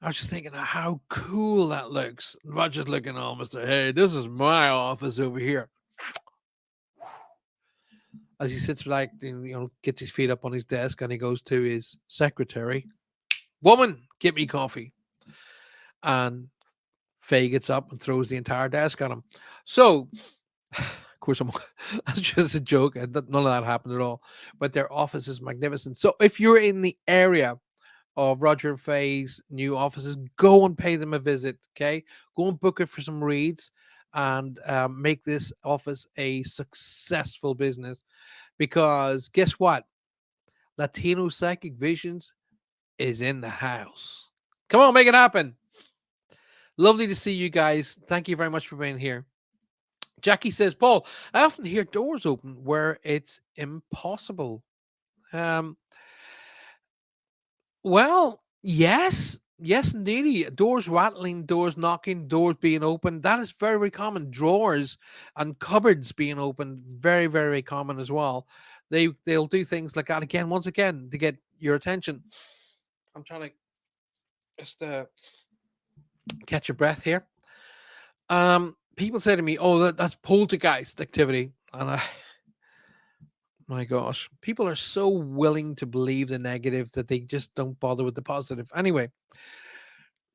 A: I was just thinking how cool that looks. Roger's looking almost, hey, this is my office over here. As he sits back, gets his feet up on his desk and he goes to his secretary. Woman, get me coffee. And Faye gets up and throws the entire desk at him. So, of course, that's just a joke. None of that happened at all. But their office is magnificent. So if you're in the area of Roger and Faye's new offices, go and pay them a visit. Okay, go and book it for some reads and make this office a successful business. Because guess what? Latino Psychic Visions is in the house. Come on, make it happen. Lovely to see you guys. Thank you very much for being here. Jackie says, Paul, I often hear doors open where it's impossible. Um, Well, yes. Yes, indeed. Doors rattling, doors knocking, doors being opened. That is very, very common. Drawers and cupboards being opened, very, very common as well. They'll do things like that again, once again, to get your attention. I'm trying to just catch your breath here. People say to me, "Oh, that's poltergeist activity," and My gosh, people are so willing to believe the negative that they just don't bother with the positive. Anyway,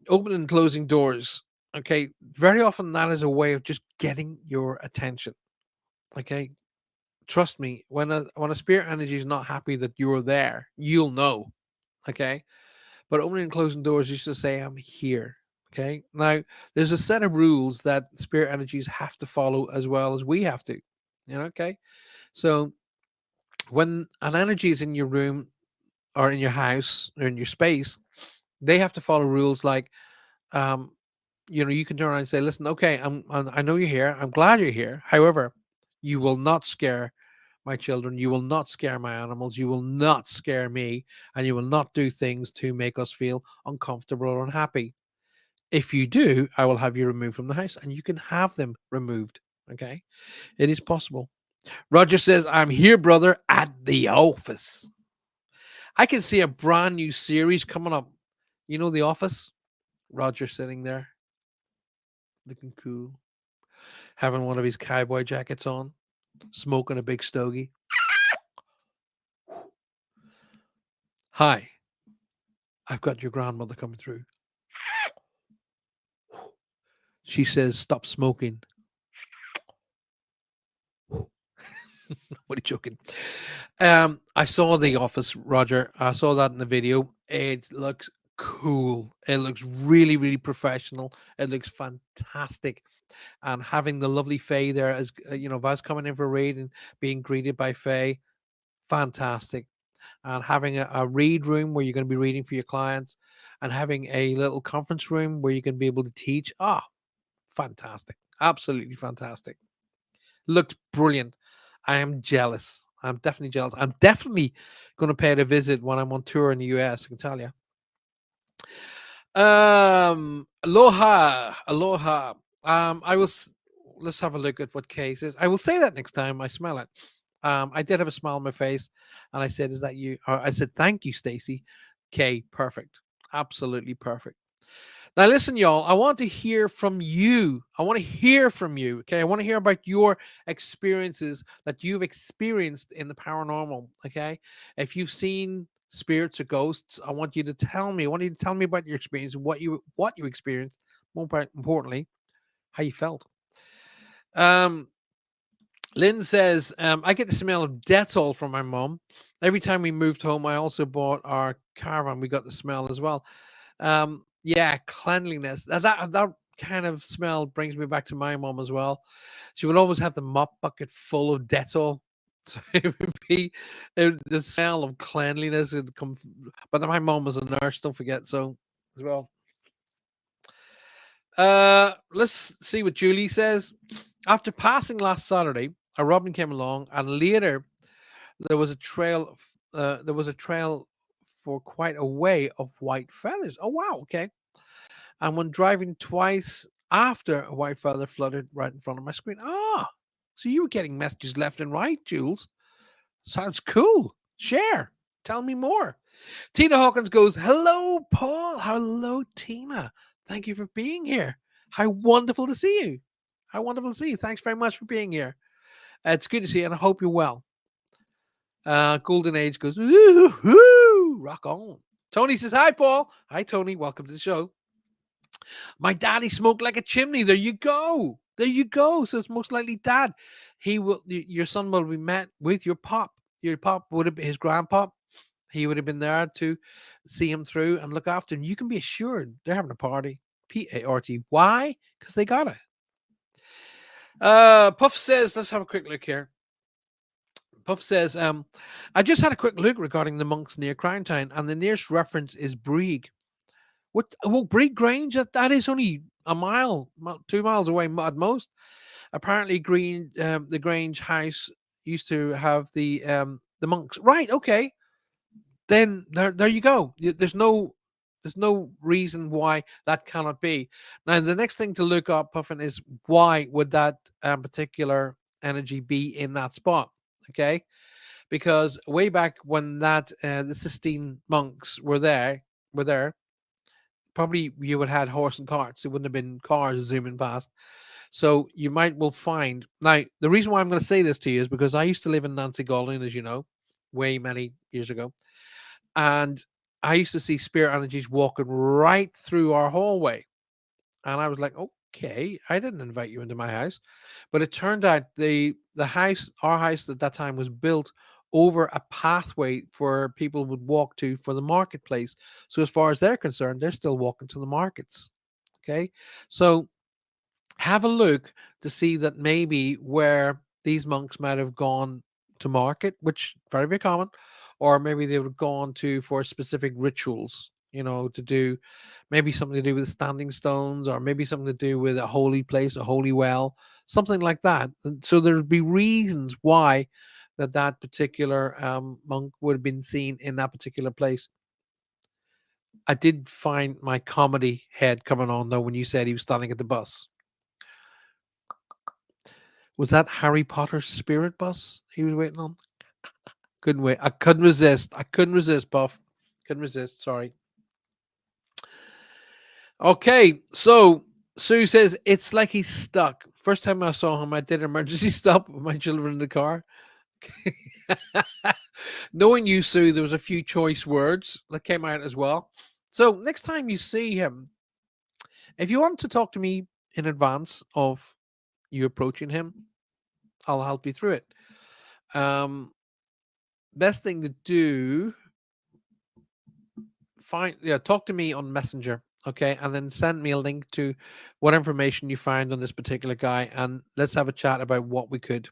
A: opening and closing doors. Okay, very often that is a way of just getting your attention. Okay, trust me, when a spirit energy is not happy that you're there, you'll know. Okay, but opening and closing doors is to say, I'm here. Okay, now there's a set of rules that spirit energies have to follow as well as we have to. Okay, so when an energy is in your room or in your house or in your space, they have to follow rules like, um, you can turn around and say, listen, okay, I know you're here. I'm glad you're here. However, you will not scare my children. You will not scare my animals. You will not scare me. And you will not do things to make us feel uncomfortable or unhappy. If you do, I will have you removed from the house and you can have them removed. Okay. It is possible. Roger says, I'm here, brother, at the office. I can see a brand new series coming up. The office? Roger sitting there looking cool, having one of his cowboy jackets on, smoking a big stogie. Hi, I've got your grandmother coming through. She says, stop smoking. What are you joking? I saw The Office, Roger. I saw that in the video. It looks cool. It looks really, really professional. It looks fantastic. And having the lovely Faye there as Vaz coming in for a read and being greeted by Faye, fantastic. And having a read room where you're going to be reading for your clients, and having a little conference room where you can be able to teach. Fantastic. Absolutely fantastic. Looked brilliant. I am jealous. I'm definitely jealous. I'm definitely going to pay it a visit when I'm on tour in the US. I can tell you. Aloha, aloha. I was. Let's have a look at what case is. I will say that next time I smell it. I did have a smile on my face, and I said, "Is that you?" I said, "Thank you, Stacy." Okay, perfect, absolutely perfect. Now, listen, y'all. I want to hear from you. I want to hear from you. Okay, I want to hear about your experiences that you've experienced in the paranormal. Okay, if you've seen spirits or ghosts, I want you to tell me. I want you to tell me about your experience, what you experienced. Importantly, how you felt. Um, Lynn says, I get the smell of Dettol from my mom. Every time we moved home, I also bought our caravan. We got the smell as well. Yeah, cleanliness. That kind of smell brings me back to my mom as well. She would always have the mop bucket full of Dettol. So it would be the smell of cleanliness would come. But my mom was a nurse, don't forget. So as well. Let's see what Julie says. After passing last Saturday, a robin came along, and later there was a trail. There was a trail for quite a way of white feathers. Oh wow, okay. And when driving twice after, a white feather fluttered right in front of my screen. So you were getting messages left and right, Jules. Sounds cool. Share. Tell me more. Tina Hawkins goes, hello, Paul. Hello, Tina. Thank you for being here. How wonderful to see you. How wonderful to see you. Thanks very much for being here. It's good to see you, and I hope you're well. Golden Age goes, ooh, rock on. Tony says, hi, Paul. Hi, Tony. Welcome to the show. My daddy smoked like a chimney. There you go. There you go. So it's most likely dad. Your son will be met with your pop. Your pop would have been his grandpop. He would have been there to see him through and look after him. You can be assured they're having a party. P-A-R-T. Why? Because they got it. Puff says, let's have a quick look here. Puff says, I just had a quick look regarding the monks near Crown Town, and the nearest reference is Brieg. What? Well, Brieg Grange, that is only a mile, 2 miles away at most. Apparently, the Grange house used to have the monks. Right? Okay. Then there you go. There's no reason why that cannot be. Now, the next thing to look up, Puffin, is why would that particular energy be in that spot? Okay, because way back when the Sistine monks were there, probably you would have had horse and carts. It wouldn't have been cars zooming past. So you might will find now the reason why I'm going to say this to you is because I used to live in Nancy Golden, as you know, way many years ago, and I used to see spirit energies walking right through our hallway, and I was like, okay, I didn't invite you into my house, but it turned out the house, our house at that time, was built over a pathway for people would walk to for the marketplace. So as far as they're concerned, they're still walking to the markets. Okay, so have a look to see that maybe where these monks might have gone to market, which very very common, or maybe they would have gone to for specific rituals, to do maybe something to do with standing stones, or maybe something to do with a holy place, a holy well, something like that. And so there'd be reasons why that particular monk would have been seen in that particular place. I did find my comedy head coming on though when you said he was standing at the bus. Was that Harry Potter's spirit bus he was waiting on? Couldn't wait. I couldn't resist. I couldn't resist, Buff. Couldn't resist. Sorry. Okay, so Sue says it's like he's stuck. First time I saw him, I did an emergency stop with my children in the car. Knowing you, Sue, there was a few choice words that came out as well. So next time you see him, if you want to talk to me in advance of you approaching him, I'll help you through it. Um, Best thing to do, talk to me on Messenger, okay, and then send me a link to what information you find on this particular guy, and let's have a chat about what we could.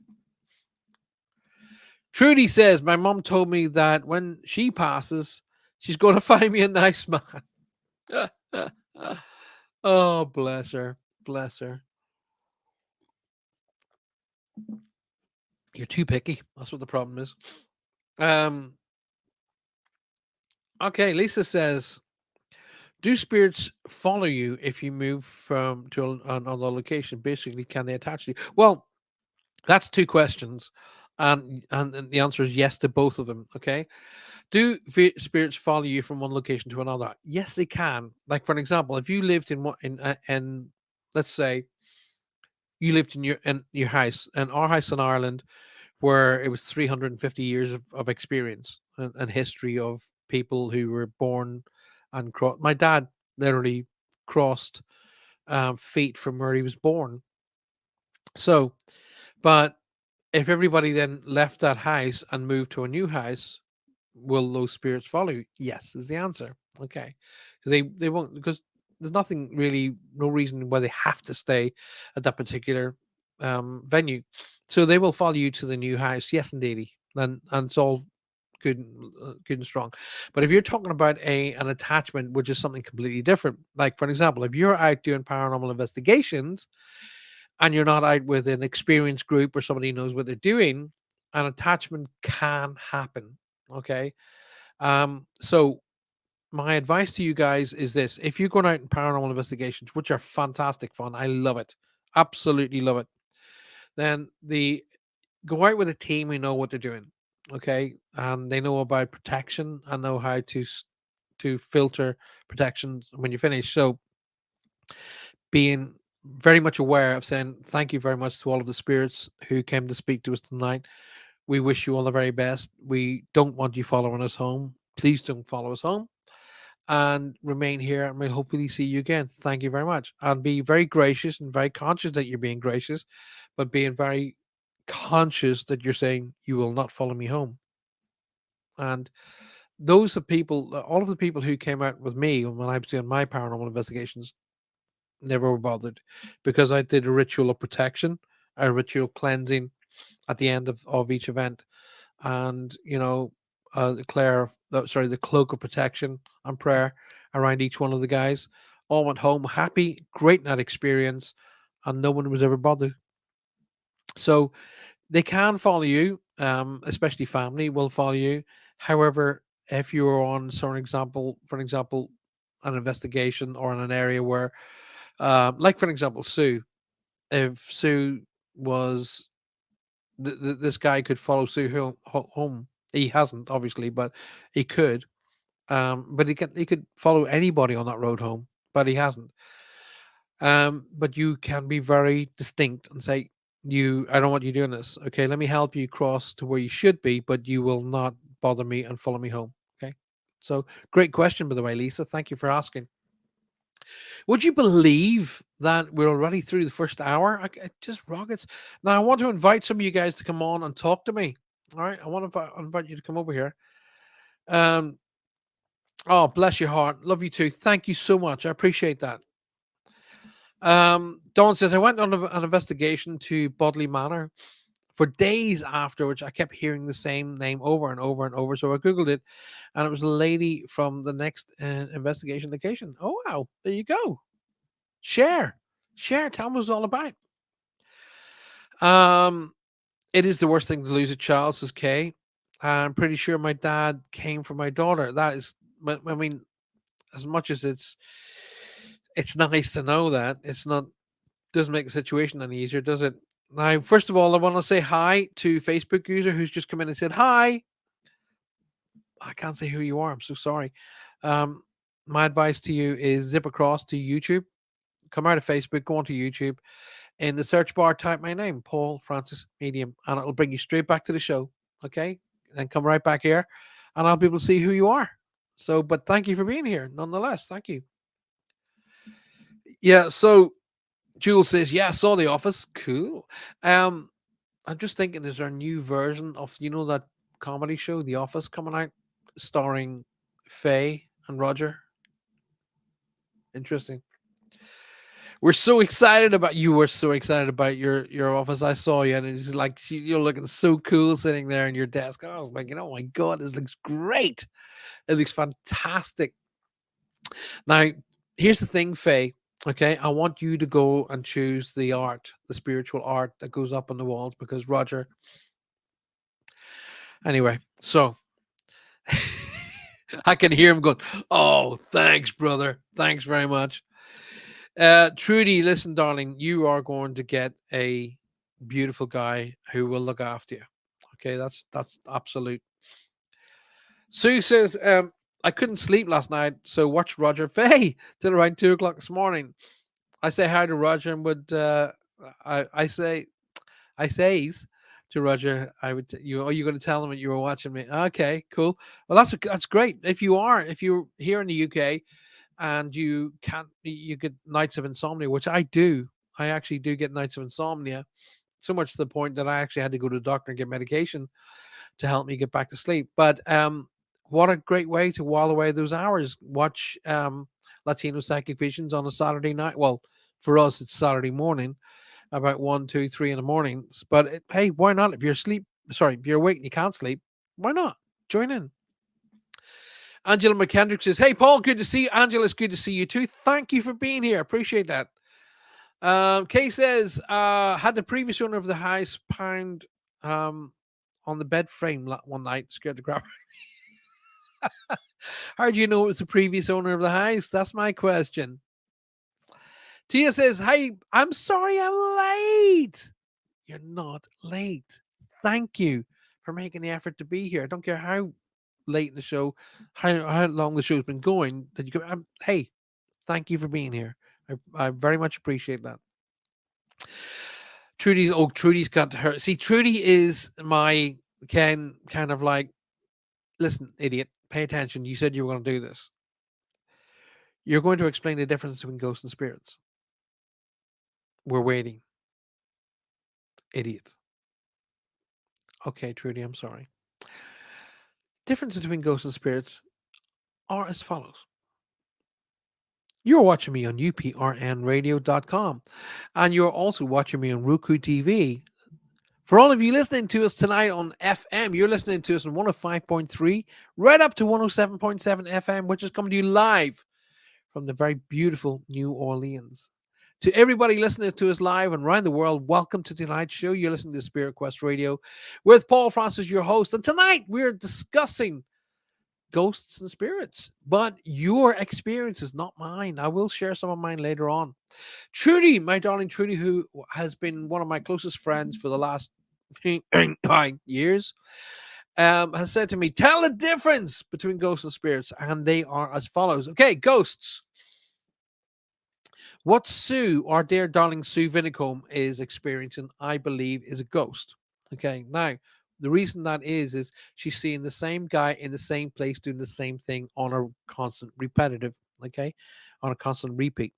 A: Trudy says my mom told me that when she passes, she's going to find me a nice man. Oh, bless her, bless her. You're too picky. That's what the problem is. Um. Okay, Lisa says, do spirits follow you if you move from to another location? Basically, can they attach to you? Well, that's two questions, and the answer is yes to both of them. Okay, do spirits follow you from one location to another? Yes, they can. Like for an example, if you lived in what in let's say you lived in your house, and our house in Ireland, where it was 350 years of experience and history of people who were born and crossed. My dad literally crossed feet from where he was born. So, but if everybody then left that house and moved to a new house, will those spirits follow you? Yes, is the answer. Okay, they won't, because there's nothing really, no reason why they have to stay at that particular venue. So they will follow you to the new house. Yes, indeedy, and it's all good, good and strong. But if you're talking about a an attachment, which is something completely different, like for an example, if you're out doing paranormal investigations and you're not out with an experienced group or somebody who knows what they're doing, an attachment can happen. Okay. So my advice to you guys is this: if you're going out in paranormal investigations, which are fantastic fun, I love it, absolutely love it, then the go out with a team who know what they're doing, okay, and they know about protection and know how to filter protections when you finish. So being very much aware of saying thank you very much to all of the spirits who came to speak to us tonight. We wish you all the very best. We don't want you following us home. Please don't follow us home, and remain here, and we'll hopefully see you again. Thank you very much. And be very gracious and very conscious that you're being gracious, but being very conscious that you're saying you will not follow me home. And those are people, all of the people who came out with me when I was doing my paranormal investigations never were bothered, because I did a ritual of protection, a ritual cleansing at the end of each event, and declare the cloak of protection and prayer around each one of the guys. All went home happy, great night experience, and no one was ever bothered. So they can follow you, especially family will follow you. However, if you're on, for example, an investigation or in an area where, like for example, Sue, if Sue was this guy could follow Sue home. He hasn't obviously, but he could. But he could follow anybody on that road home, but he hasn't. But you can be very distinct and say, I don't want you doing this. Okay, let me help you cross to where you should be, but you will not bother me and follow me home. Okay. So great question, by the way, Lisa. Thank you for asking. Would you believe that we're already through the first hour? It just rockets. Now I want to invite some of you guys to come on and talk to me. All right, I want to invite you to come over here. Um, oh, bless your heart. Love you too. Thank you so much. I appreciate that. Dawn says I went on an investigation to Bodley Manor for days after, which I kept hearing the same name over and over and over. So I googled it, and it was a lady from the next investigation location. Oh wow, there you go. Share, share. Tell me what it's all about. Um, it is the worst thing to lose a child, says Kay. I'm pretty sure my dad came for my daughter. That is, I mean, as much as it's nice to know that it's not doesn't make the situation any easier, does it? Now, first of all, I want to say hi to Facebook user who's just come in and said hi. I can't say who you are. I'm so sorry. Um, my advice to you is zip across to YouTube. Come out of Facebook, go onto YouTube. In the search bar, type my name, Paul Francis Medium, and it'll bring you straight back to the show. Okay, and come right back here, and I'll be able to see who you are. So, but thank you for being here, nonetheless. Thank you. Yeah. So, Jules says, "Yeah, I saw The Office. Cool." Um, I'm just thinking, is there a new version of that comedy show, The Office, coming out, starring Faye and Roger? Interesting. We're so excited about you. Were so excited about your office. I saw you, and it's like you're looking so cool sitting there in your desk. I was like, oh my god, this looks great. It looks fantastic. Now, here's the thing, Faye. Okay, I want you to go and choose the art, the spiritual art that goes up on the walls, because Roger. Anyway, so I can hear him going, "Oh, thanks, brother. Thanks very much." Trudy, listen, darling, you are going to get a beautiful guy who will look after you. Okay, that's absolute. Sue says, I couldn't sleep last night, so watched Roger Fay till around 2 o'clock this morning. I say hi to Roger and would I say I says to Roger, I would you are you going to tell him that you were watching me? Okay, cool. Well, that's great. If you're here in the UK and you get nights of insomnia, which I do. I actually do get nights of insomnia, so much to the point that I actually had to go to the doctor and get medication to help me get back to sleep. But what a great way to while away those hours. Watch Latino Psychic Visions on a Saturday night. Well, for us, it's Saturday morning, about 1, 2, 3 in the mornings. But hey, why not? If you're awake and you can't sleep, why not join in? Angela McKendrick says, "Hey, Paul, good to see you." Angela, it's good to see you too. Thank you for being here. Appreciate that. Kay says, had the previous owner of the house pound on the bed frame one night, scared the crap. How do you know it was the previous owner of the house? That's my question. Tia says, "Hey, I'm sorry I'm late." You're not late. Thank you for making the effort to be here. I don't care how late in the show, how long the show's been going. That you go, hey, thank you for being here. I very much appreciate that. Trudy's got her. See, Trudy is my kind of like, listen, idiot, pay attention. You said you were going to do this. You're going to explain the difference between ghosts and spirits. We're waiting. Idiot. Okay, Trudy, I'm sorry. Difference between ghosts and spirits are as follows. You're watching me on uprnradio.com, and you're also watching me on Roku TV. For all of you listening to us tonight on FM, you're listening to us on 105.3, right up to 107.7 FM, which is coming to you live from the very beautiful New Orleans. To everybody listening to us live and around the world, welcome to tonight's show. You're listening to Spirit Quest Radio with Paul Francis, your host. And tonight we're discussing ghosts and spirits, but your experience is not mine. I will share some of mine later on. Trudy, my darling Trudy, who has been one of my closest friends for the last years, has said to me, tell the difference between ghosts and spirits, and they are as follows. Okay, ghosts. What Sue, our dear darling Sue Vinicombe, is experiencing, I believe, is a ghost. Okay, now the reason that is she's seeing the same guy in the same place doing the same thing on a constant repetitive, okay, on a constant repeat.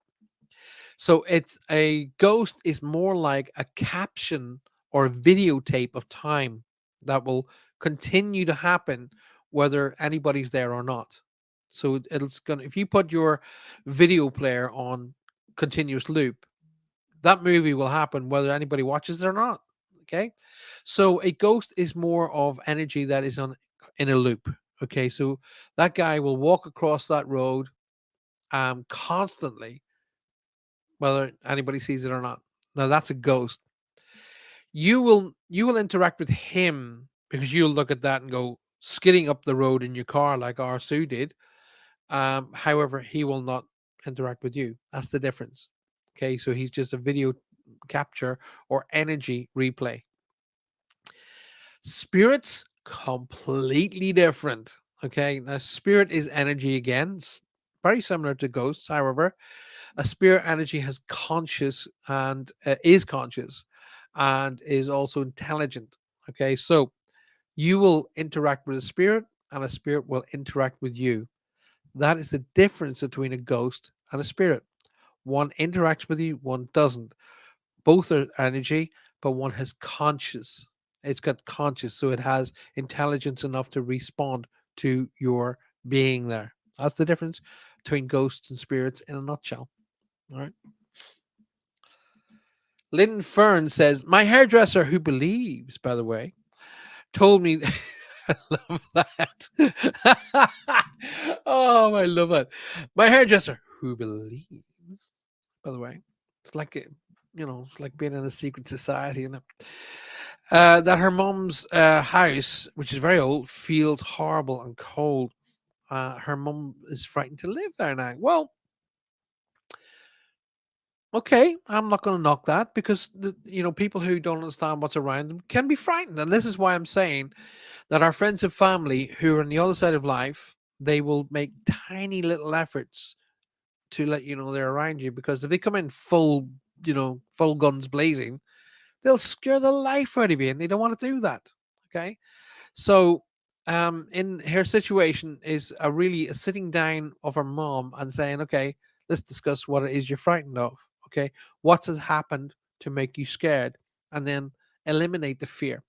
A: So it's a ghost is more like a caption or a videotape of time that will continue to happen whether anybody's there or not. So it's gonna if you put your video player on continuous loop, that movie will happen whether anybody watches it or not. Okay. So a ghost is more of energy that is on in a loop. Okay. So that guy will walk across that road constantly whether anybody sees it or not. Now that's a ghost. You will interact with him because you'll look at that and go skidding up the road in your car like our Sue did. However, he will not interact with you. That's the difference. Okay, so he's just a video capture or energy replay. Spirits completely different. Okay, now spirit is energy again. It's very similar to ghosts. However, a spirit energy has conscious and is conscious and is also intelligent. Okay, so you will interact with a spirit and a spirit will interact with you. That is the difference between a ghost and a spirit. One interacts with you, one doesn't. Both are energy, but one has conscious. It's got conscious, so it has intelligence enough to respond to your being there. That's the difference between ghosts and spirits in a nutshell. All right. Lynn Fern says, my hairdresser, who believes, by the way, told me. I love that. Oh, I love it. My hairdresser, who believes, by the way, it's like it's like being in a secret society, isn't it? That her mom's house, which is very old, feels horrible and cold. Her mom is frightened to live there now. Well, okay, I'm not going to knock that because people who don't understand what's around them can be frightened, and this is why I'm saying that our friends and family who are on the other side of life, they will make tiny little efforts to let you know they're around you, because if they come in full guns blazing, they'll scare the life out of you, and they don't want to do that. Okay, so in her situation is a sitting down of her mom and saying, okay, let's discuss what it is you're frightened of. Okay, what has happened to make you scared, and then eliminate the fear,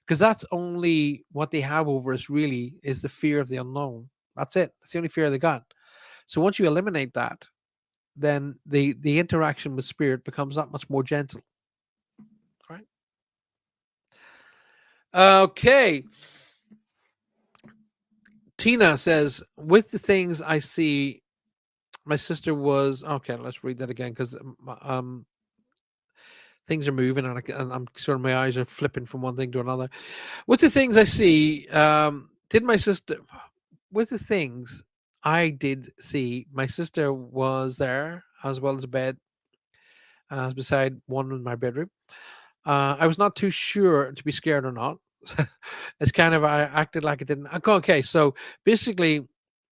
A: because that's only what they have over us really is the fear of the unknown. That's it. That's the only fear they got. So once you eliminate that, then the interaction with spirit becomes that much more gentle. All right. Okay. Tina says, with the things I see, my sister was okay. Let's read that again because things are moving and I'm sort of my eyes are flipping from one thing to another. With the things I see, did my sister? With the things I did see, my sister was there as well as a bed beside one in my bedroom. I was not too sure to be scared or not. It's kind of I acted like it didn't. Okay, so basically,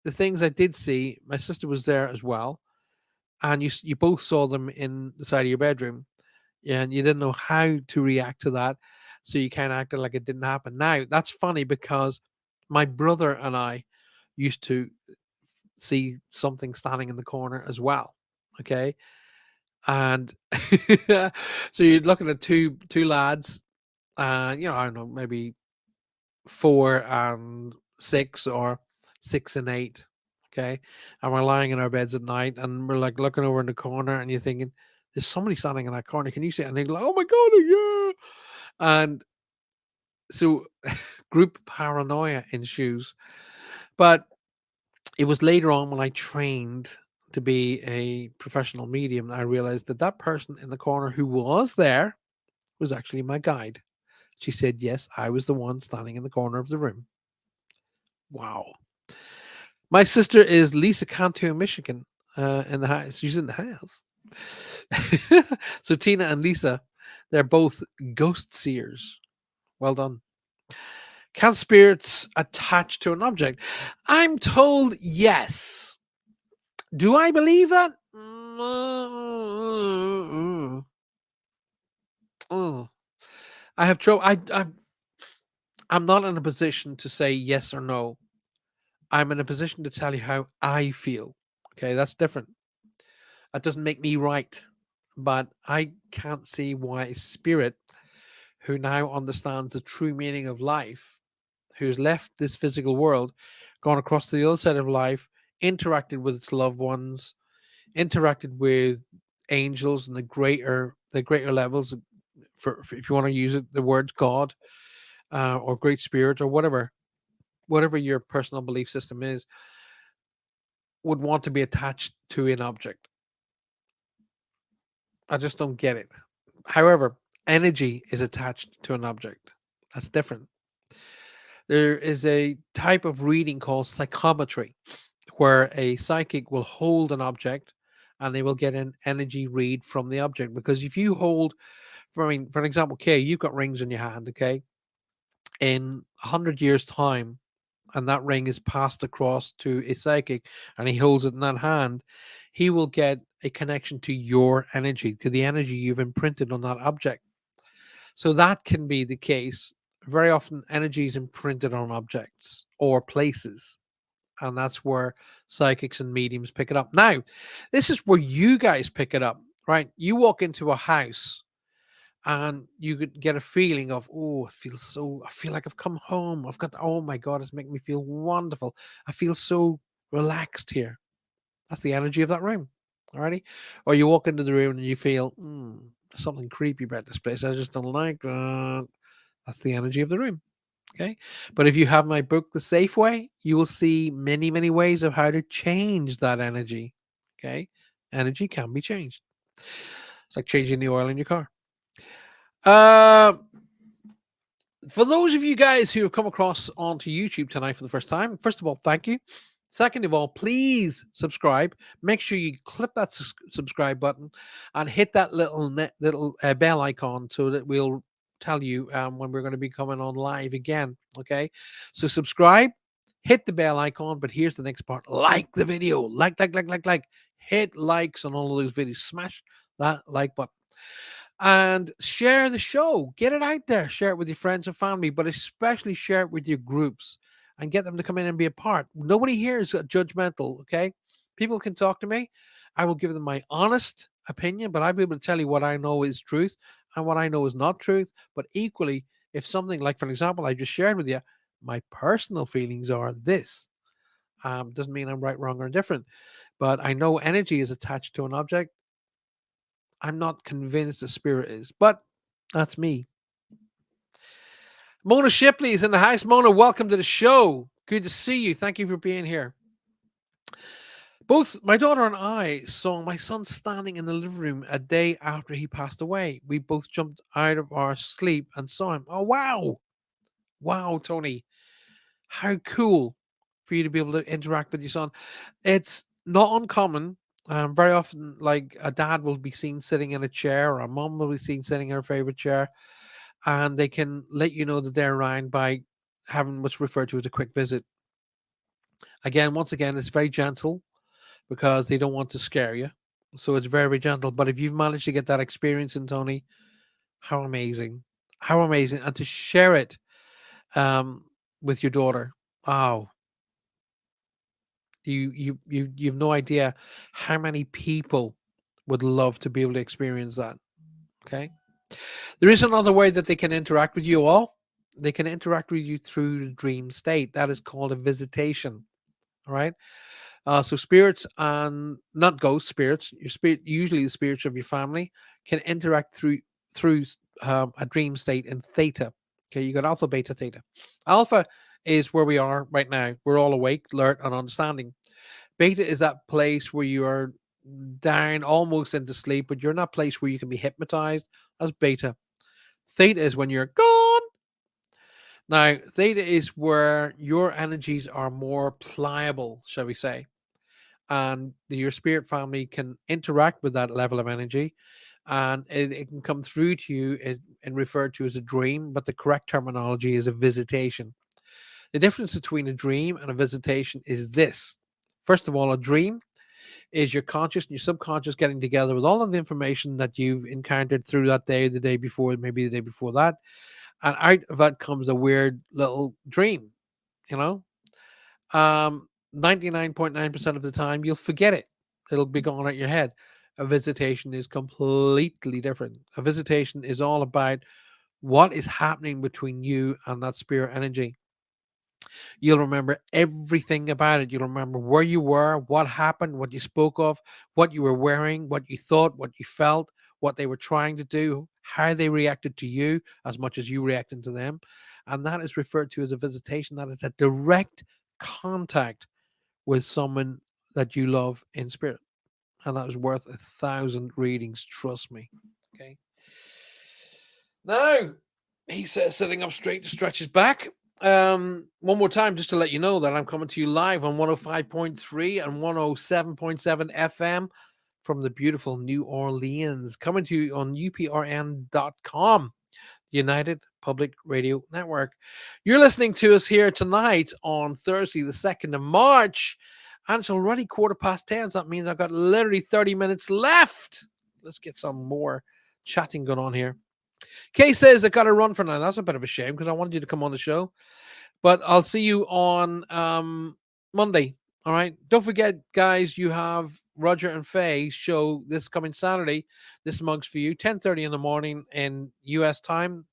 A: the things I did see, my sister was there as well, and you both saw them in the side of your bedroom, and you didn't know how to react to that, so you kind of acted like it didn't happen. Now that's funny because my brother and I used to see something standing in the corner as well. Okay, and so you're looking at two lads, I don't know, maybe 4 and 6 or 6 and 8. Okay. And we're lying in our beds at night and we're like looking over in the corner and you're thinking, there's somebody standing in that corner. Can you see it? And they're like, oh my God, yeah. And so group paranoia ensues. But it was later on when I trained to be a professional medium, I realized that that person in the corner who was there was actually my guide. She said, yes, I was the one standing in the corner of the room. Wow. My sister is Lisa Cantu in Michigan, in the house. She's in the house. So Tina and Lisa, they're both ghost seers. Well done. Can spirits attach to an object? I'm told yes. Do I believe that? Mm. I have trouble. I'm not in a position to say yes or no. I'm in a position to tell you how I feel. Okay, that's different. That doesn't make me right. But I can't see why a spirit who now understands the true meaning of life, who's left this physical world, gone across to the other side of life, interacted with its loved ones, interacted with angels and the greater levels, for if you want to use it, the words God, or great spirit, or whatever your personal belief system is, would want to be attached to an object. I just don't get it. However, energy is attached to an object. That's different. There is a type of reading called psychometry, where a psychic will hold an object and they will get an energy read from the object. Because if you hold, for an example, okay, you've got rings in your hand, okay, in 100 years' time, and that ring is passed across to a psychic and he holds it in that hand, he will get a connection to your energy, to the energy you've imprinted on that object. So that can be the case. Very often, energy is imprinted on objects or places. And that's where psychics and mediums pick it up. Now, this is where you guys pick it up, right? You walk into a house and you could get a feeling of, oh, I feel like I've come home. Oh my God, it's making me feel wonderful. I feel so relaxed here. That's the energy of that room. Alrighty. Or you walk into the room and you feel, there's something creepy about this place. I just don't like that. That's the energy of the room. Okay. But if you have my book, The Safe Way, you will see many, many ways of how to change that energy. Okay. Energy can be changed. It's like changing the oil in your car. Uh, for those of you guys who have come across onto YouTube tonight for the first time, first of all, thank you. Second of all, please subscribe. Make sure you click that subscribe button and hit that little bell icon so that we'll tell you when we're going to be coming on live again. Okay, so subscribe, hit the bell icon. But here's the next part: like the video, like, hit likes on all of those videos. Smash that like button and share the show. Get it out there. Share it with your friends and family, but especially share it with your groups and get them to come in and be a part. Nobody here is judgmental, okay? People can talk to me. I will give them my honest opinion, but I'll be able to tell you what I know is truth and what I know is not truth. But equally, if something like, for example, I just shared with you, my personal feelings are this. Doesn't mean I'm right, wrong, or indifferent, but I know energy is attached to an object. I'm not convinced the spirit is, but that's me. Mona Shipley is in the house. Mona, welcome to the show. Good to see you. Thank you for being here. Both my daughter and I saw my son standing in the living room a day after he passed away. We both jumped out of our sleep and saw him. Oh, wow. Wow, Tony. How cool for you to be able to interact with your son. It's not uncommon. Very often, like a dad will be seen sitting in a chair, or a mom will be seen sitting in her favorite chair, and they can let you know that they're around by having what's referred to as a quick visit. Again, once again, it's very gentle because they don't want to scare you. So it's very, very gentle. But if you've managed to get that experience in Tony, how amazing. How amazing. And to share it um, with your daughter. Wow. You have no idea how many people would love to be able to experience that. Okay. There is another way that they can interact with you all. They can interact with you through the dream state. That is called a visitation. All right. So spirits and not ghost spirits, your spirit, usually the spirits of your family, can interact through a dream state in theta. Okay, you got alpha, beta, theta. Alpha is where we are right now. We're all awake, alert, and understanding. Beta is that place where you are down almost into sleep, but you're in that place where you can be hypnotized. That's beta. Theta is when you're gone. Now, theta is where your energies are more pliable, shall we say, and your spirit family can interact with that level of energy, and it can come through to you and referred to as a dream, but the correct terminology is a visitation. The difference between a dream and a visitation is this. First of all, a dream is your conscious and your subconscious getting together with all of the information that you've encountered through that day, the day before, maybe the day before that. And out of that comes a weird little dream, you know? 99.9% of the time, you'll forget it. It'll be gone out your head. A visitation is completely different. A visitation is all about what is happening between you and that spirit energy. You'll remember everything about it. You'll remember where you were, what happened, what you spoke of, what you were wearing, what you thought, what you felt, what they were trying to do, how they reacted to you as much as you reacted to them. And that is referred to as a visitation. That is a direct contact with someone that you love in spirit. And that is worth 1,000 readings, trust me. Okay. Now, he says, sitting up straight to stretch his back. One more time, just to let you know that I'm coming to you live on 105.3 and 107.7 FM from the beautiful New Orleans, coming to you on uprn.com, United Public Radio Network. You're listening to us here tonight on Thursday, the 2nd of March, and it's already 10:15. So that means I've got literally 30 minutes left. Let's get some more chatting going on here. Kay says I got to run for now. That's a bit of a shame because I wanted you to come on the show. But I'll see you on Monday. All right. Don't forget, guys, you have Roger and Faye's show this coming Saturday. This mug's for you, 10:30 in the morning in US time.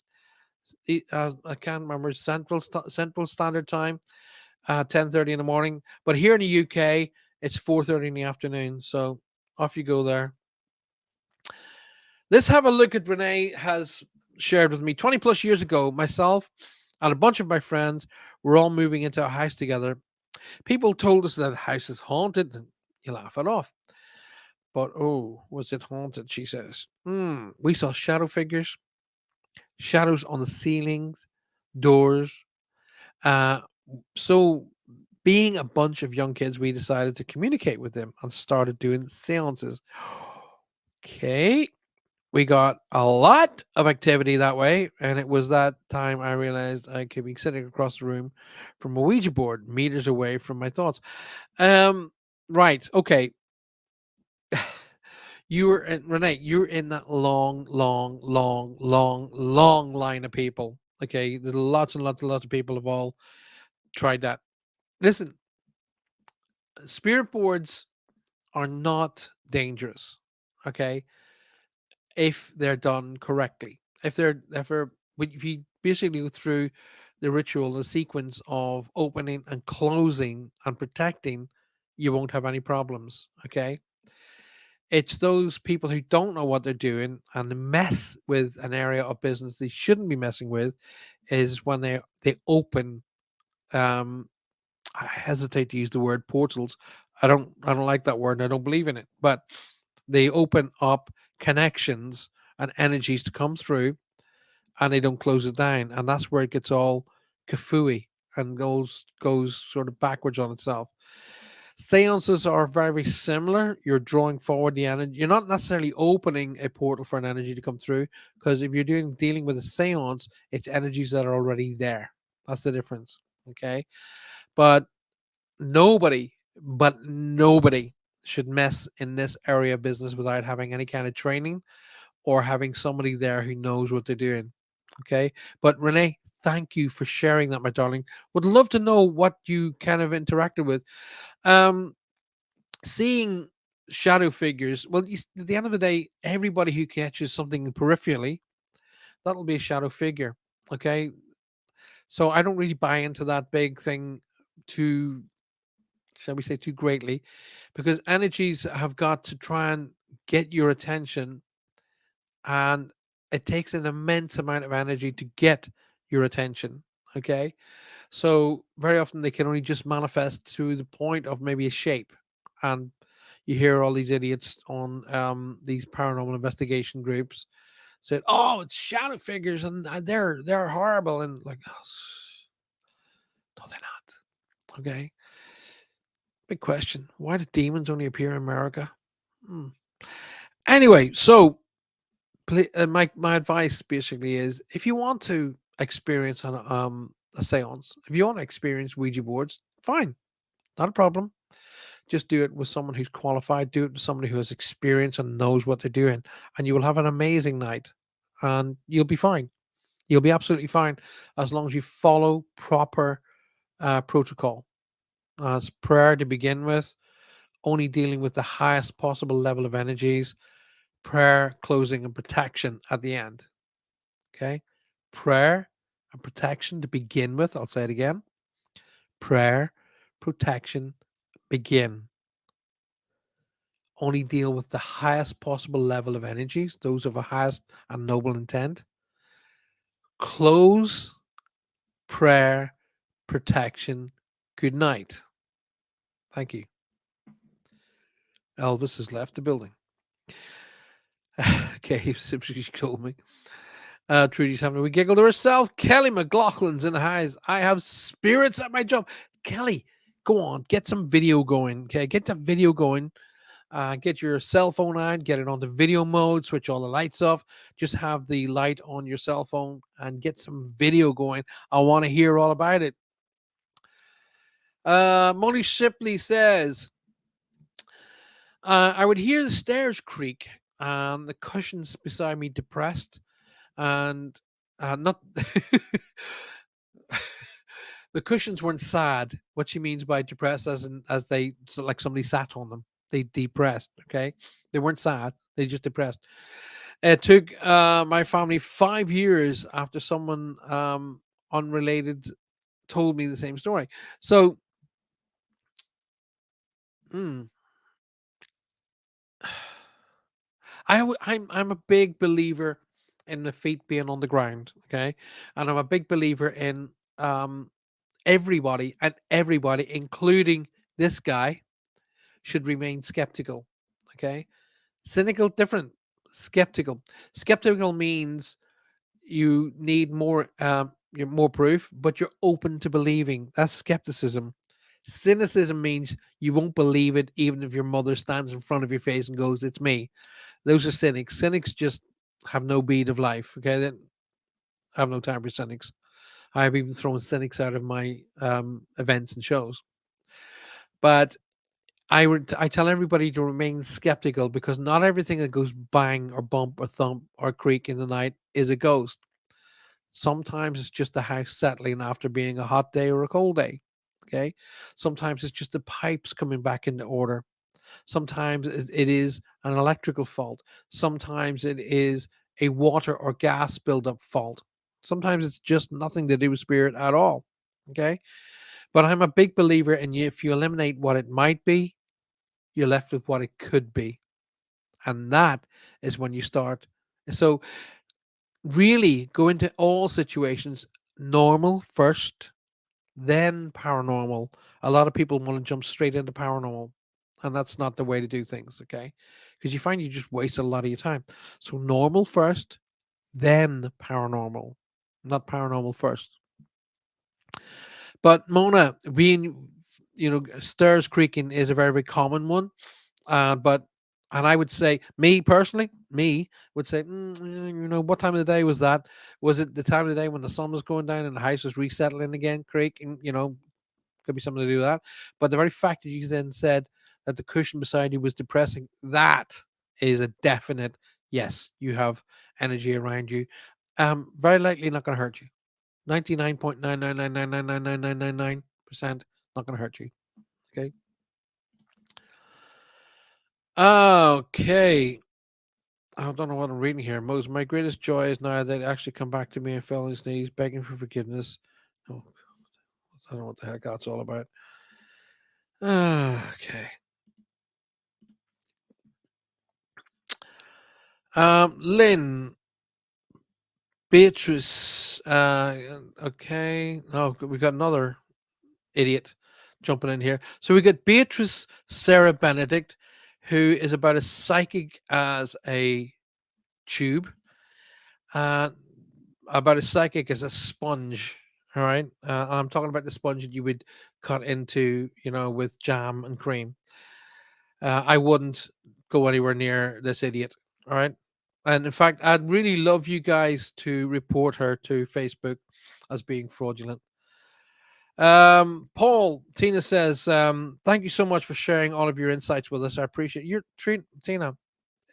A: I can't remember Central Standard Time, 10:30 in the morning. But here in the UK, it's 4:30 in the afternoon. So off you go there. Let's have a look at Renee has shared with me 20 plus years ago. Myself and a bunch of my friends were all moving into a house together. People told us that the house is haunted, and you laugh it off. But oh, was it haunted? She says. We saw shadow figures, shadows on the ceilings, doors. Uh, so, being a bunch of young kids, we decided to communicate with them and started doing seances. Okay, we got a lot of activity that way, and it was that time I realized I could be sitting across the room from a Ouija board, meters away from my thoughts. Um, right, okay. You were in, Renee. You're in that long line of people. Okay, there's lots and lots and lots of people have all tried that. Listen, spirit boards are not dangerous. Okay, if they're done correctly. If you basically go through the ritual, the sequence of opening and closing and protecting, you won't have any problems. Okay. It's those people who don't know what they're doing and mess with an area of business they shouldn't be messing with is when they open I hesitate to use the word portals. I don't like that word and I don't believe in it. But they open up connections and energies to come through and they don't close it down. And that's where it gets all kafooey and goes sort of backwards on itself. Seances are very similar. You're drawing forward the energy. You're not necessarily opening a portal for an energy to come through, because if you're dealing with a seance, it's energies that are already there. That's the difference. Okay. But nobody should mess in this area of business without having any kind of training or having somebody there who knows what they're doing. Okay. But Renee, thank you for sharing that, my darling. Would love to know what you kind of interacted with. Um, Seeing shadow figures. Well, at the end of the day, everybody who catches something peripherally, that'll be a shadow figure. Okay. So I don't really buy into that big thing too, shall we say, too greatly, because energies have got to try and get your attention, and it takes an immense amount of energy to get your attention. Okay. So very often they can only just manifest to the point of maybe a shape. And you hear all these idiots on these paranormal investigation groups said, "Oh, it's shadow figures and they're horrible," and like, oh, no, they're not. Okay. Big question: why do demons only appear in America? Hmm. Anyway, so my advice basically is, if you want to experience a seance, if you want to experience Ouija boards, fine, not a problem. Just do it with someone who's qualified. Do it with somebody who has experience and knows what they're doing, and you will have an amazing night, and you'll be fine. You'll be absolutely fine as long as you follow proper protocol. As prayer to begin with, only dealing with the highest possible level of energies, prayer, closing, and protection at the end. Okay? Prayer and protection to begin with. I'll say it again. Prayer, protection, begin. Only deal with the highest possible level of energies, those of a highest and noble intent. Close, prayer, protection, good night. Thank you. Elvis has left the building. Okay, she told me. Trudy's having a wee giggle to herself. Kelly McLaughlin's in the house. I have spirits at my job. Kelly, go on, get some video going. Okay, get the video going. Get your cell phone on, get it on the video mode, switch all the lights off. Just have the light on your cell phone and get some video going. I want to hear all about it. Moni Shipley says, I would hear the stairs creak and the cushions beside me depressed and not the cushions weren't sad. What she means by depressed as they so like somebody sat on them. They depressed. Okay, they weren't sad. They just depressed. It took my family 5 years after someone unrelated told me the same story. So, mm, I'm a big believer in the feet being on the ground. Okay, and I'm a big believer in um, everybody, including this guy, should remain skeptical. Okay, cynical different. Skeptical. Skeptical means you need more you're more proof, but you're open to believing. That's skepticism. Cynicism means you won't believe it even if your mother stands in front of your face and goes, "It's me." Those are cynics. Cynics just have no beat of life. Okay, they have no time for cynics. I've even thrown cynics out of my events and shows. But I tell everybody to remain skeptical because not everything that goes bang or bump or thump or creak in the night is a ghost. Sometimes it's just the house settling after being a hot day or a cold day. Okay. Sometimes it's just the pipes coming back into order. Sometimes it is an electrical fault. Sometimes it is a water or gas buildup fault. Sometimes it's just nothing to do with spirit at all. Okay. But I'm a big believer in you. If you eliminate what it might be, you're left with what it could be. And that is when you start. So, really go into all situations normal first, then paranormal. A lot of people want to jump straight into paranormal, and that's not the way to do things, okay? Because you find you just waste a lot of your time. So, normal first, then paranormal, not paranormal first. But Mona, being, stairs creaking is a very, very common one. But and I would say, me personally, me would say, what time of the day was that? Was it the time of the day when the sun was going down and the house was resettling again, creaking? Could be something to do with that. But the very fact that you then said that the cushion beside you was depressing, that is a definite yes. You have energy around you. Very likely not going to hurt you. 99.999999999% not going to hurt you. Okay. Okay. I don't know what I'm reading here. Most my greatest joy is now that they actually come back to me and fell on his knees, begging for forgiveness. Oh, I don't know what the heck that's all about. Okay. Lynn, Beatrice. Okay. Oh, we got another idiot jumping in here. So we got Beatrice Sarah Benedict, who is about as psychic as a tube. Uh, about as psychic as a sponge. All right. I'm talking about the sponge that you would cut into, with jam and cream. I wouldn't go anywhere near this idiot. All right. And in fact, I'd really love you guys to report her to Facebook as being fraudulent. Paul, Tina says, thank you so much for sharing all of your insights with us. I appreciate your treat, Tina.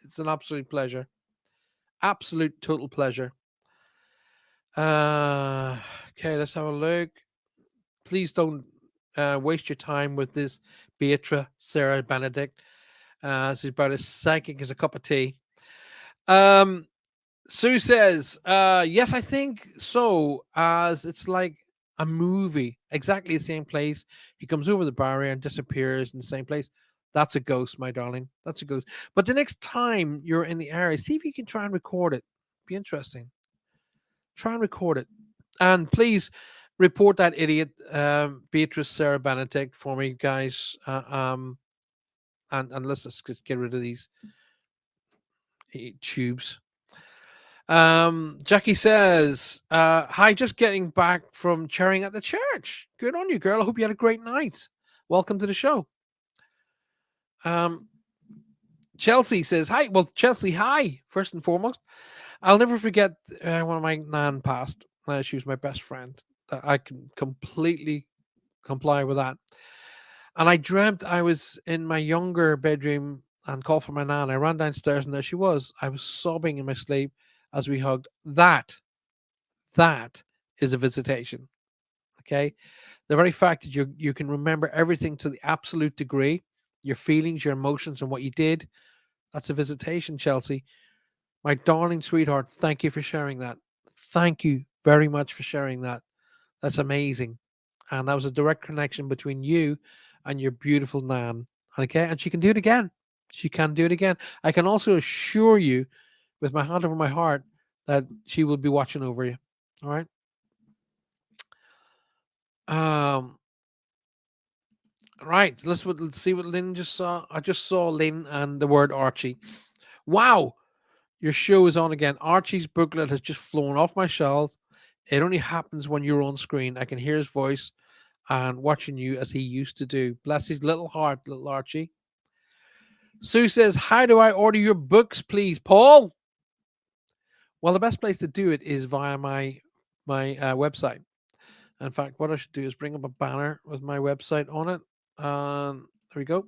A: It's an absolute pleasure. Absolute total pleasure. Uh, okay, let's have a look. Please don't waste your time with this Beatrice Sarah Benedict. She's about as psychic as a cup of tea. Um, Sue says, yes, I think so. As it's like a movie, exactly the same place. He comes over the barrier and disappears in the same place. That's a ghost, my darling. That's a ghost. But the next time you're in the area, see if you can try and record it. Be interesting. Try and record it. And please report that idiot, Beatrice Sarah Benedict, for me, guys. And let's just get rid of these tubes. Jackie says, hi, just getting back from cheering at the church. Good on you, girl. I hope you had a great night. Welcome to the show. Chelsea says, hi. Well, Chelsea, hi, first and foremost. I'll never forget when my nan passed. She was my best friend. I can completely comply with that. And I dreamt I was in my younger bedroom and called for my nan. I ran downstairs and there she was. I was sobbing in my sleep as we hugged. That is a visitation. Okay. The very fact that you can remember everything to the absolute degree, your feelings, your emotions, and what you did, that's a visitation, Chelsea. My darling sweetheart, thank you for sharing that. Thank you very much for sharing that. That's amazing. And that was a direct connection between you and your beautiful Nan. Okay. And she can do it again. She can do it again. I can also assure you, with my hand over my heart, that she will be watching over you. All right. Um, right. Let's see what Lynn just saw. I just saw Lynn and the word Archie. Wow. Your show is on again. Archie's booklet has just flown off my shelf. It only happens when you're on screen. I can hear his voice and watching you as he used to do. Bless his little heart, little Archie. Sue says, how do I order your books, please, Paul? Well, the best place to do it is via my website. In fact, what I should do is bring up a banner with my website on it. There we go.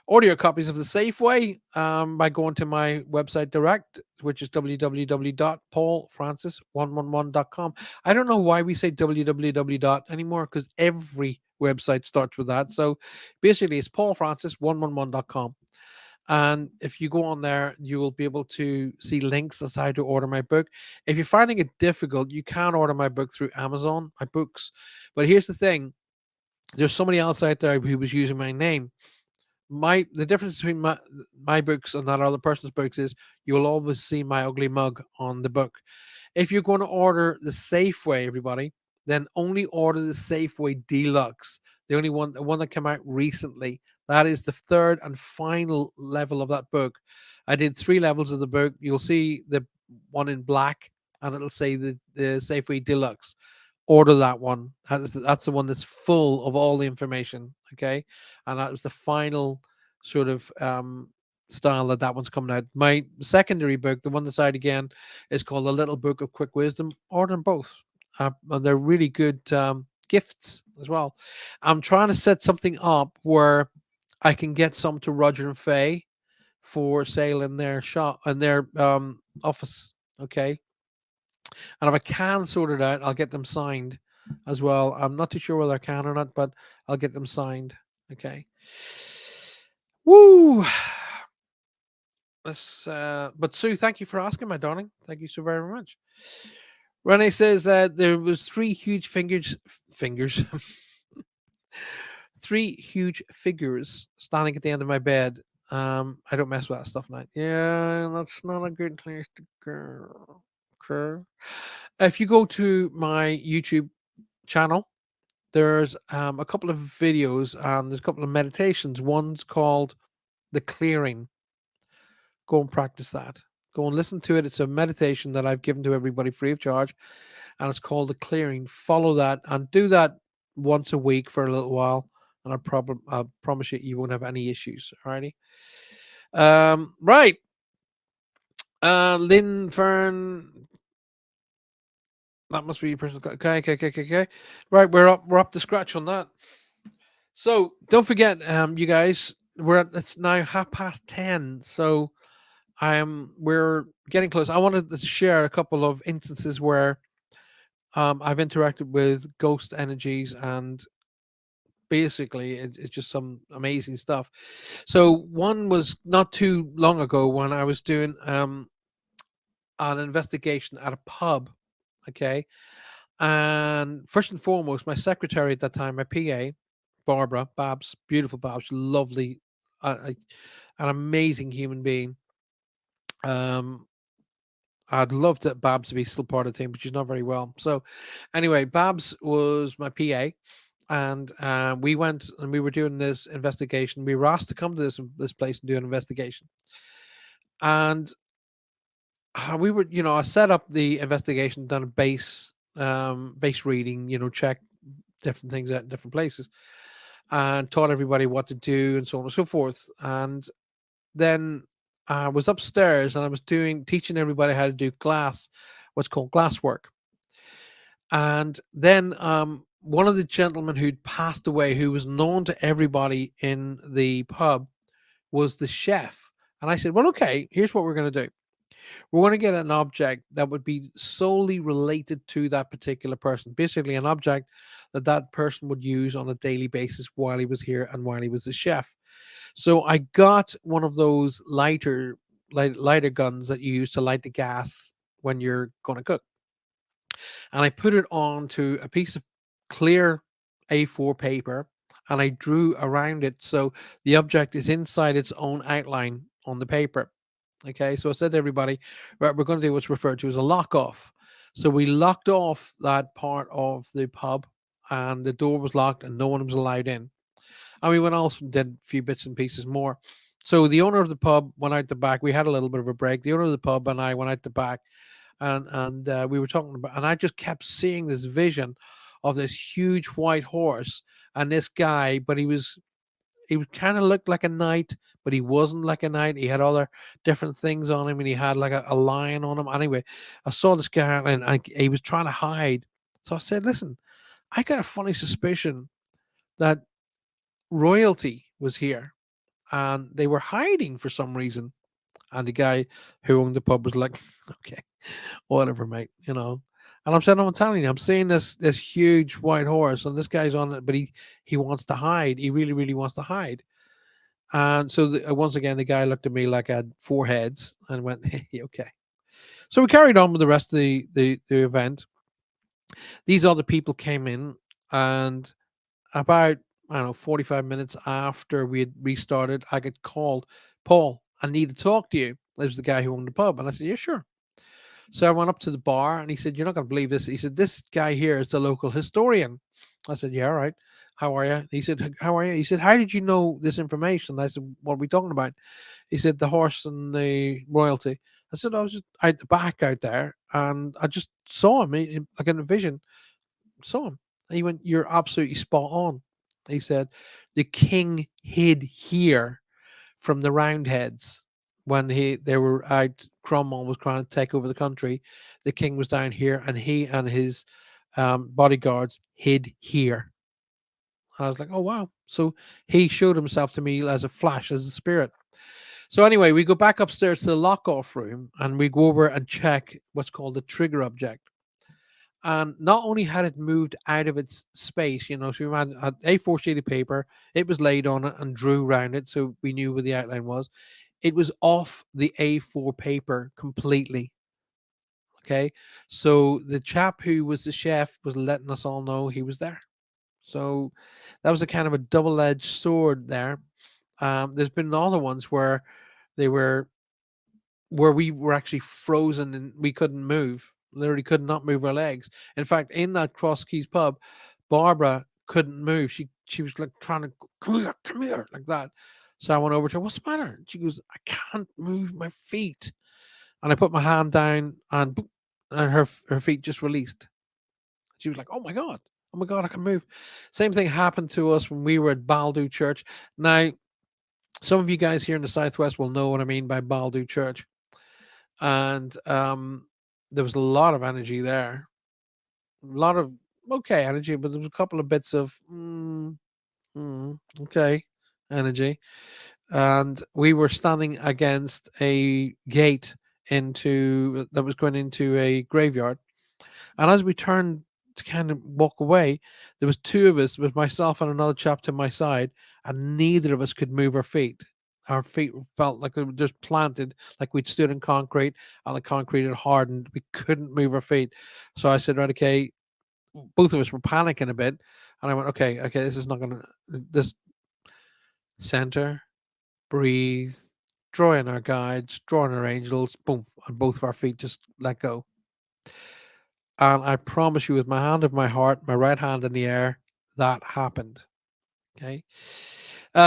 A: Audio copies of the Safeway by going to my website direct, which is www.paulfrancis111.com. I don't know why we say www anymore because every website starts with that. So basically, it's paulfrancis111.com. And if you go on there, you will be able to see links as how to order my book. If you're finding it difficult, you can order my book through Amazon, my books. But here's the thing: there's somebody else out there who was using my name. The difference between my books and that other person's books is you'll always see my ugly mug on the book. If you're going to order the Safeway, everybody, then only order the Safeway Deluxe. The one that came out recently. That is the third and final level of that book. I did 3 levels of the book. You'll see the one in black, and it'll say the Safeway Deluxe. Order that one. That's the one that's full of all the information. Okay, and that was the final sort of style that one's coming out. My secondary book, the one that's out again, is called A Little Book of Quick Wisdom. Order them both, and they're really good gifts as well. I'm trying to set something up where I can get some to Roger and Faye for sale in their shop in their office. Okay, and if I can sort it out, I'll get them signed as well. I'm not too sure whether I can or not, but I'll get them signed. Okay. Woo. But Sue, thank you for asking, my darling. Thank you so very much. Renee says that there was fingers, three huge figures standing at the end of my bed. I don't mess with that stuff now. Yeah, that's not a good place to go. Okay. If you go to my YouTube channel, there's a couple of videos and there's a couple of meditations. One's called The Clearing. Go and practice that. Go and listen to it. It's a meditation that I've given to everybody free of charge, and it's called The Clearing. Follow that and do that once a week for a little while, and I promise you, you won't have any issues. Alrighty. Right. Lynn Fern That must be your personal. Okay, okay, okay, okay, okay. Right, we're up to scratch on that. So don't forget, you guys, it's now 10:30. So we're getting close. I wanted to share a couple of instances where I've interacted with ghost energies, and basically it's just some amazing stuff. So one was not too long ago when I was doing an investigation at a pub. Okay, and first and foremost, my secretary at that time, my PA, Barbara, Babs, beautiful Babs, lovely, an amazing human being. Um, I'd love that Babs to be still part of the team, but she's not very well. So, anyway, Babs was my PA, and we went and we were doing this investigation. We were asked to come to this place and do an investigation, and we were, I set up the investigation, done a base reading, check different things out in different places, and taught everybody what to do and so on and so forth. And then I was upstairs and I was teaching everybody how to do what's called glass work. And then one of the gentlemen who'd passed away, who was known to everybody in the pub, was the chef. And I said, well, okay, here's what we're going to do. We're going to get an object that would be solely related to that particular person. Basically, an object that that person would use on a daily basis while he was here and while he was a chef. So I got one of those lighter guns that you use to light the gas when you're going to cook, and I put it onto a piece of clear A4 paper, and I drew around it so the object is inside its own outline on the paper. Okay, so I said to everybody, right, we're going to do what's referred to as a lock off. So we locked off that part of the pub, and the door was locked, and no one was allowed in. And we went off and did a few bits and pieces more. So the owner of the pub went out the back. We had a little bit of a break. The owner of the pub and I went out the back, and we were talking about, and I just kept seeing this vision of this huge white horse and this guy, but he was kind of looked like a knight, but he wasn't like a knight. He had other different things on him, and he had like a lion on him. Anyway, I saw this guy, and he was trying to hide. So I said, "Listen, I got a funny suspicion that royalty was here, and they were hiding for some reason." And the guy who owned the pub was like, "Okay, whatever, mate, you know." And I'm saying, I'm telling you, I'm seeing this huge white horse, and this guy's on it, but he wants to hide. He really, really wants to hide. And so once again, the guy looked at me like I had four heads and went, "Hey, okay." So we carried on with the rest of the event. These other people came in, and about, I don't know, 45 minutes after we had restarted, I get called, "Paul, I need to talk to you." It was the guy who owned the pub. And I said, "Yeah, sure." So I went up to the bar, and he said, "You're not going to believe this." He said, "This guy here is the local historian." I said, "Yeah, all right. How are you?" He said, "How are you?" He said, "How did you know this information?" I said, "What are we talking about?" He said, "The horse and the royalty." I said, "I was just out the back out there, and I just saw him, like in a vision, saw him." And he went, "You're absolutely spot on." He said, "The king hid here from the Roundheads when they were out. Cromwell was trying to take over the country. The king was down here, and he and his bodyguards hid here." I was like, "Oh wow!" So he showed himself to me as a flash, as a spirit. So anyway, we go back upstairs to the lock off room, and we go over and check what's called the trigger object. And not only had it moved out of its space, so we had an A4 sheet of paper, it was laid on it and drew around it, so we knew where the outline was. It was off the A4 paper completely. Okay. So the chap who was the chef was letting us all know he was there. So that was a kind of a double-edged sword there. There's been other ones they were where we were actually frozen and we couldn't move. Literally could not move our legs. In fact, in that Cross Keys pub, Barbara couldn't move. She was like trying to come here, like that. So I went over to her, "What's the matter?" She goes, "I can't move my feet." And I put my hand down, and boop, and her feet just released. She was like, "Oh my god. Oh my god, I can move." Same thing happened to us when we were at Baldu Church. Now, some of you guys here in the Southwest will know what I mean by Baldu Church. And there was a lot of energy there. A lot of okay energy, but there was a couple of bits of okay energy. And we were standing against a gate into that was going into a graveyard. And as we turned to kind of walk away, there was two of us, with myself and another chap to my side, and neither of us could move our feet. Our feet felt like they were just planted, like we'd stood in concrete, and the concrete had hardened. We couldn't move our feet. So I said, right, okay. Both of us were panicking a bit, and I went, okay, okay, this is not gonna. This center, breathe, draw in our guides, draw in our angels. Boom, and both of our feet just let go. And I promise you, with my hand of my heart, my right hand in the air, that happened. Okay.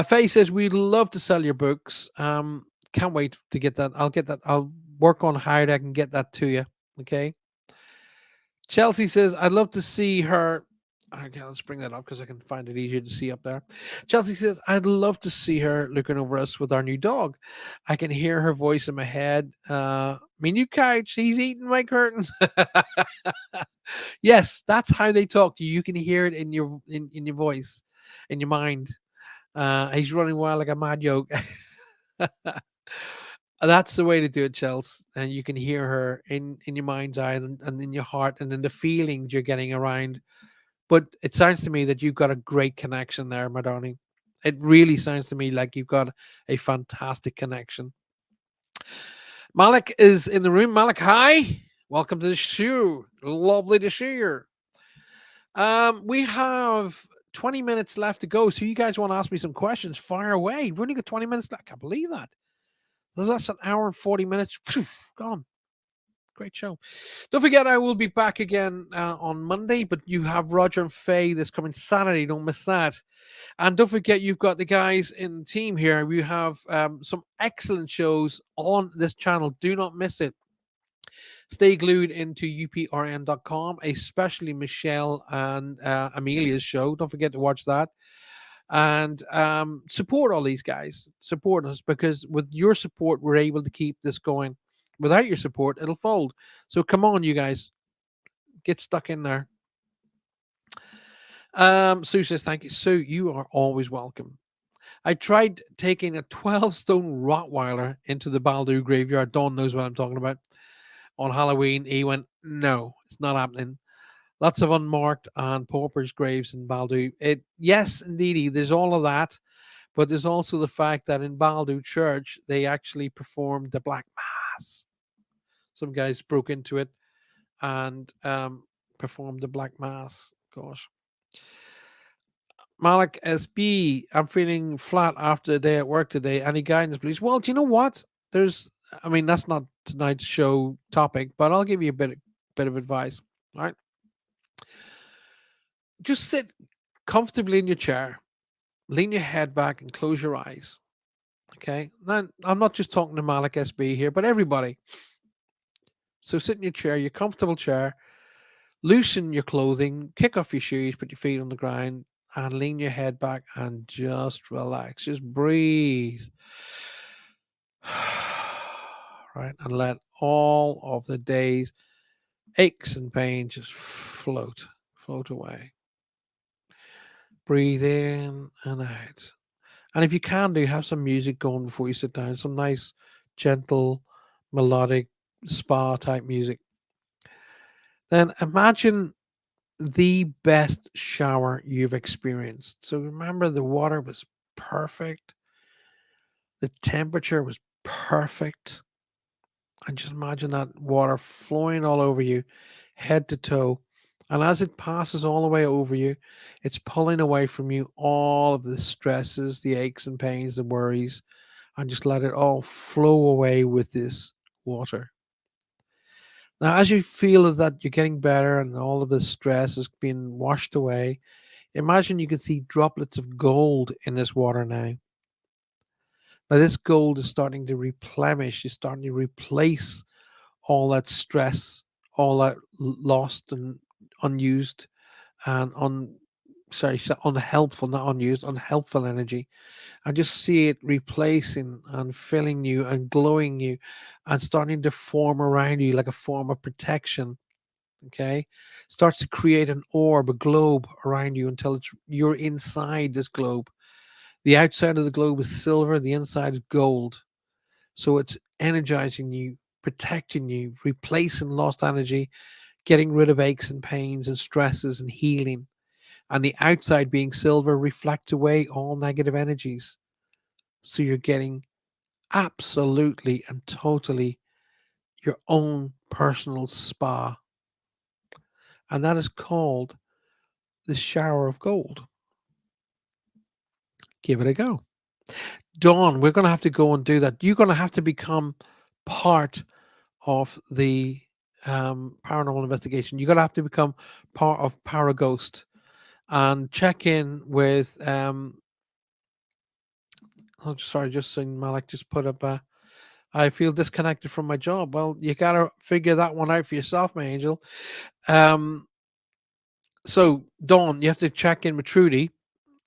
A: Faye says, we'd love to sell your books. Can't wait to get that. I'll get that. I'll work on how I can get that to you. Okay. Chelsea says, I'd love to see her. Okay, let's bring that up because I can find it easier to see up there. Chelsea says, I'd love to see her looking over us with our new dog. I can hear her voice in my head. My new couch, he's eating my curtains. Yes, that's how they talk to you. You can hear it in in your voice, in your mind. He's running wild like a mad yolk. That's the way to do it, Chels. And you can hear her in your mind's eye and in your heart and in the feelings you're getting around. But it sounds to me that you've got a great connection there, my darling. It really sounds to me like you've got a fantastic connection. Malik is in the room. Malik, hi. Welcome to the show. Lovely to see you. We have 20 minutes left to go. So you guys want to ask me some questions? Fire away. We've only got 20 minutes left. I can't believe that. That's an hour and 40 minutes. Gone. Great show. Don't forget, I will be back again on Monday, but you have Roger and Faye this coming Saturday. Don't miss that. And don't forget, you've got the guys in the team here. We have some excellent shows on this channel. Do not miss it. Stay glued into uprn.com, especially Michelle and Amelia's show. Don't forget to watch that. And support all these guys. Support us, because with your support, we're able to keep this going. Without your support, it'll fold. So come on, you guys. Get stuck in there. Sue says, thank you. Sue, you are always welcome. I tried taking a 12-stone Rottweiler into the Baldu graveyard. Dawn knows what I'm talking about. On Halloween, he went, no, it's not happening. Lots of unmarked and paupers graves in Baldu. Yes, indeedy, there's all of that, but there's also the fact that in Baldu Church they actually performed the Black Mass. Some guys broke into it and performed the Black Mass. Gosh. Malik SB, I'm feeling flat after the day at work today. Any guidance, please? Well, do you know what? I mean, that's not tonight's show topic, but I'll give you a bit of advice. All right. Just sit comfortably in your chair, lean your head back, and close your eyes. Okay. Now, I'm not just talking to Malik SB here, but everybody. So sit in your chair, your comfortable chair, loosen your clothing, kick off your shoes, put your feet on the ground, and lean your head back and just relax. Just breathe. Right. And let all of the day's aches and pains just float away. Breathe in and out. And if you can do, have some music going before you sit down, some nice, gentle, melodic, spa type music. Then imagine the best shower you've experienced. So remember, the water was perfect, the temperature was perfect. And just imagine that water flowing all over you, head to toe. And as it passes all the way over you, it's pulling away from you all of the stresses, the aches and pains, the worries, and just let it all flow away with this water. Now, as you feel that you're getting better and all of the stress is being washed away, imagine you can see droplets of gold in this water now. Now, this gold is starting to replenish, it's starting to replace all that stress, all that lost and unused and unhelpful, not unused, unhelpful energy. And just see it replacing and filling you and glowing you and starting to form around you like a form of protection. Okay, starts to create an orb, a globe around you until you're inside this globe. The outside of the globe is silver, the inside is gold. So it's energizing you, protecting you, replacing lost energy, getting rid of aches and pains and stresses and healing. And the outside being silver reflects away all negative energies. So you're getting absolutely and totally your own personal spa. And that is called the shower of gold. Give it a go. Dawn, we're going to have to go and do that. You're going to have to become part of the paranormal investigation. You're going to have to become part of Paraghost and check in with. Oh, sorry, just saying, Malik just put up. I feel disconnected from my job. Well, you got to figure that one out for yourself, my angel. Um, so, Dawn, you have to check in with Trudy,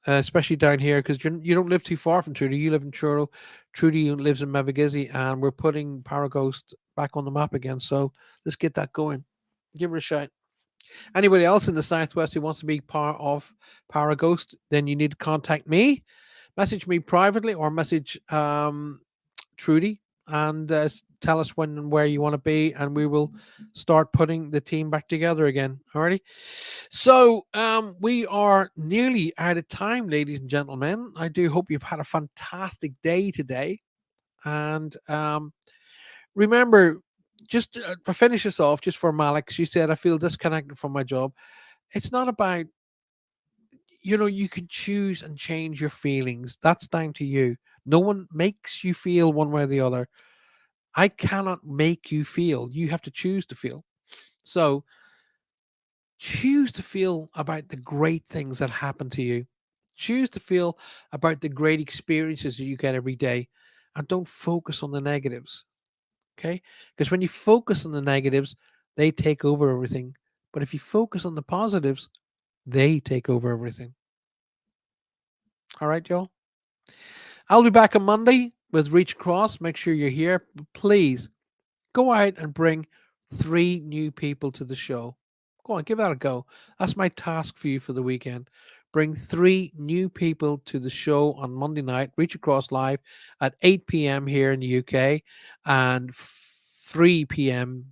A: especially down here because you don't live too far from Trudy. You live in Truro. Trudy lives in Mevagizzy, and we're putting Paraghost back on the map again. So let's get that going. Give her a shout. Anybody else in the Southwest who wants to be part of Paraghost, then you need to contact me. Message me privately or message Trudy and tell us when and where you want to be, and we will start putting the team back together again. Alrighty. So we are nearly out of time, ladies and gentlemen. I do hope you've had a fantastic day today, and remember. Just to finish this off, just for Malik, she said, I feel disconnected from my job. It's not about, you can choose and change your feelings. That's down to you. No one makes you feel one way or the other. I cannot make you feel. You have to choose to feel. So choose to feel about the great things that happen to you. Choose to feel about the great experiences that you get every day. And don't focus on the negatives. Okay? Because when you focus on the negatives, they take over everything. But if you focus on the positives, they take over everything. All right, y'all? I'll be back on Monday with Reach Across. Make sure you're here. Please go out and bring 3 new people to the show. Go on, give that a go. That's my task for you for the weekend. Bring 3 new people to the show on Monday night. Reach Across Live at 8 p.m. here in the UK and 3 p.m.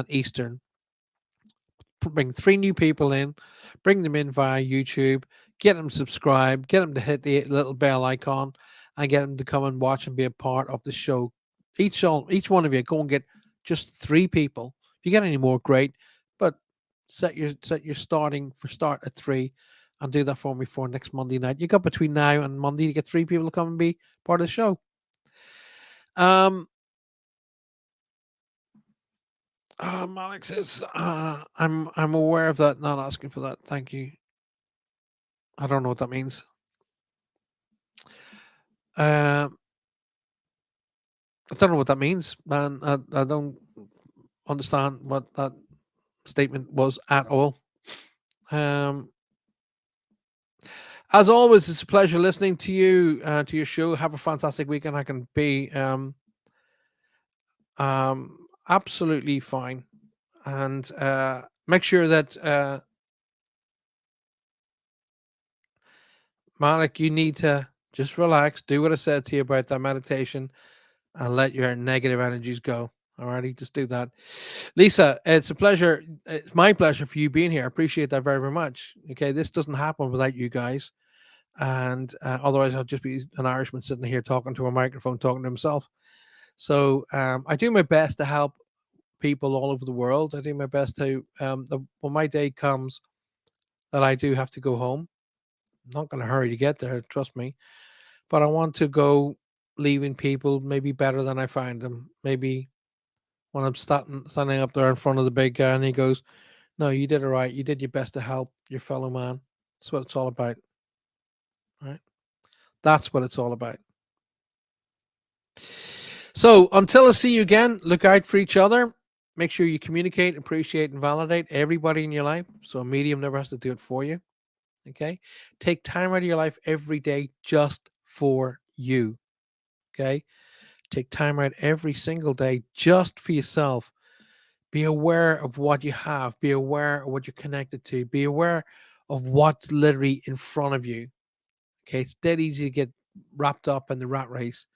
A: Eastern. Bring 3 new people in, bring them in via YouTube, get them subscribed, get them to hit the little bell icon, and get them to come and watch and be a part of the show. Each one of you, go and get just 3 people. If you get any more, great, but set your start at 3, and do that for me for next Monday night. You got between now and Monday to get 3 people to come and be part of the show. Um, Alex says, I'm aware of that. Not asking for that. Thank you. I don't know what that means. Um, I don't know what that means, man. I don't understand what that statement was at all. Um, as always, it's a pleasure listening to you, to your show. Have a fantastic weekend. I can be absolutely fine, and make sure that Malik, you need to just relax. Do what I said to you about that meditation, and let your negative energies go. Alrighty, just do that. Lisa, it's a pleasure. It's my pleasure for you being here. I appreciate that very, very much. Okay, this doesn't happen without you guys. And otherwise, I'll just be an Irishman sitting here talking to a microphone, talking to himself. So I do my best to help people all over the world. I do my best to, when my day comes that I do have to go home, I'm not going to hurry to get there, trust me. But I want to go leaving people maybe better than I find them. Maybe when I'm standing up there in front of the big guy and he goes, no, you did it right. You did your best to help your fellow man. That's what it's all about. Right? That's what it's all about. So until I see you again, look out for each other. Make sure you communicate, appreciate, and validate everybody in your life. So a medium never has to do it for you. Okay. Take time out of your life every day just for you. Okay. Take time out every single day just for yourself, Be aware of what you have. Be aware of what you're connected to. Be aware of what's literally in front of you. Okay. It's dead easy to get wrapped up in the rat race,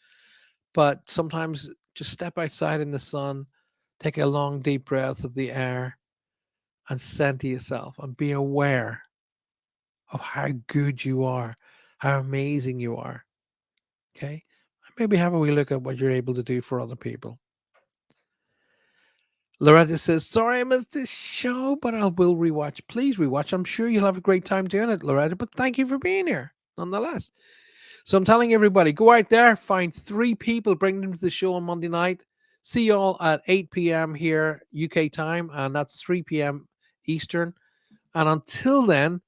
A: but sometimes just step outside in the sun, take a long, deep breath of the air, and center yourself and be aware of how good you are, how amazing you are. Okay. Maybe have a wee look at what you're able to do for other people. Loretta says, sorry I missed this show, but I will rewatch. Please rewatch. I'm sure you'll have a great time doing it, Loretta, but thank you for being here nonetheless. So I'm telling everybody, go out there, find 3 people, bring them to the show on Monday night. See you all at 8 p.m. here, UK time, and that's 3 p.m. Eastern. And until then,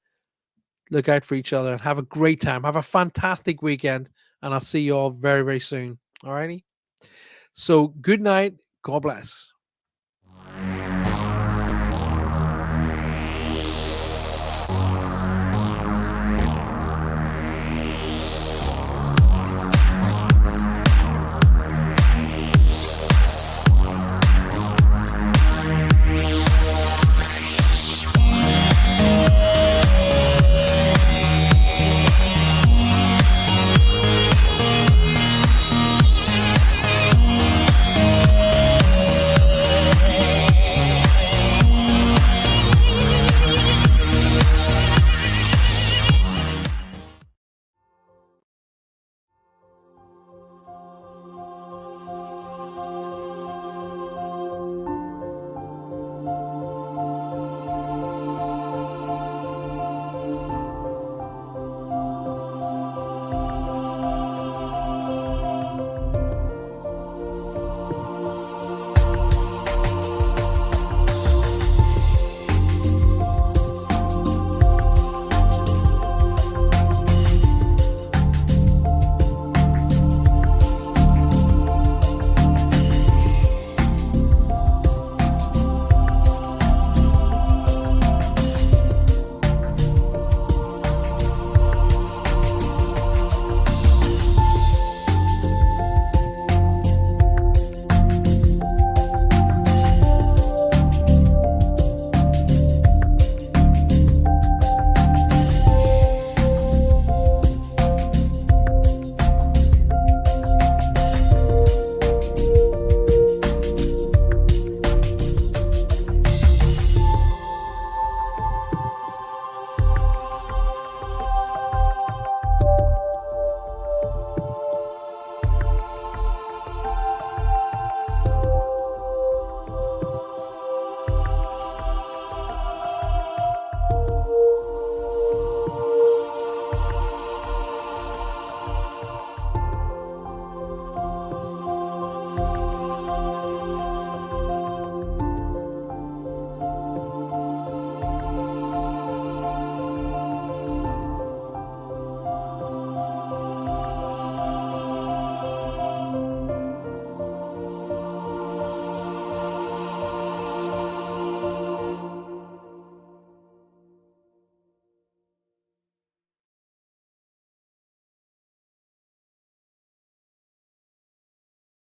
A: look out for each other and have a great time. Have a fantastic weekend, and I'll see you all very, very soon. All righty. So good night. God bless.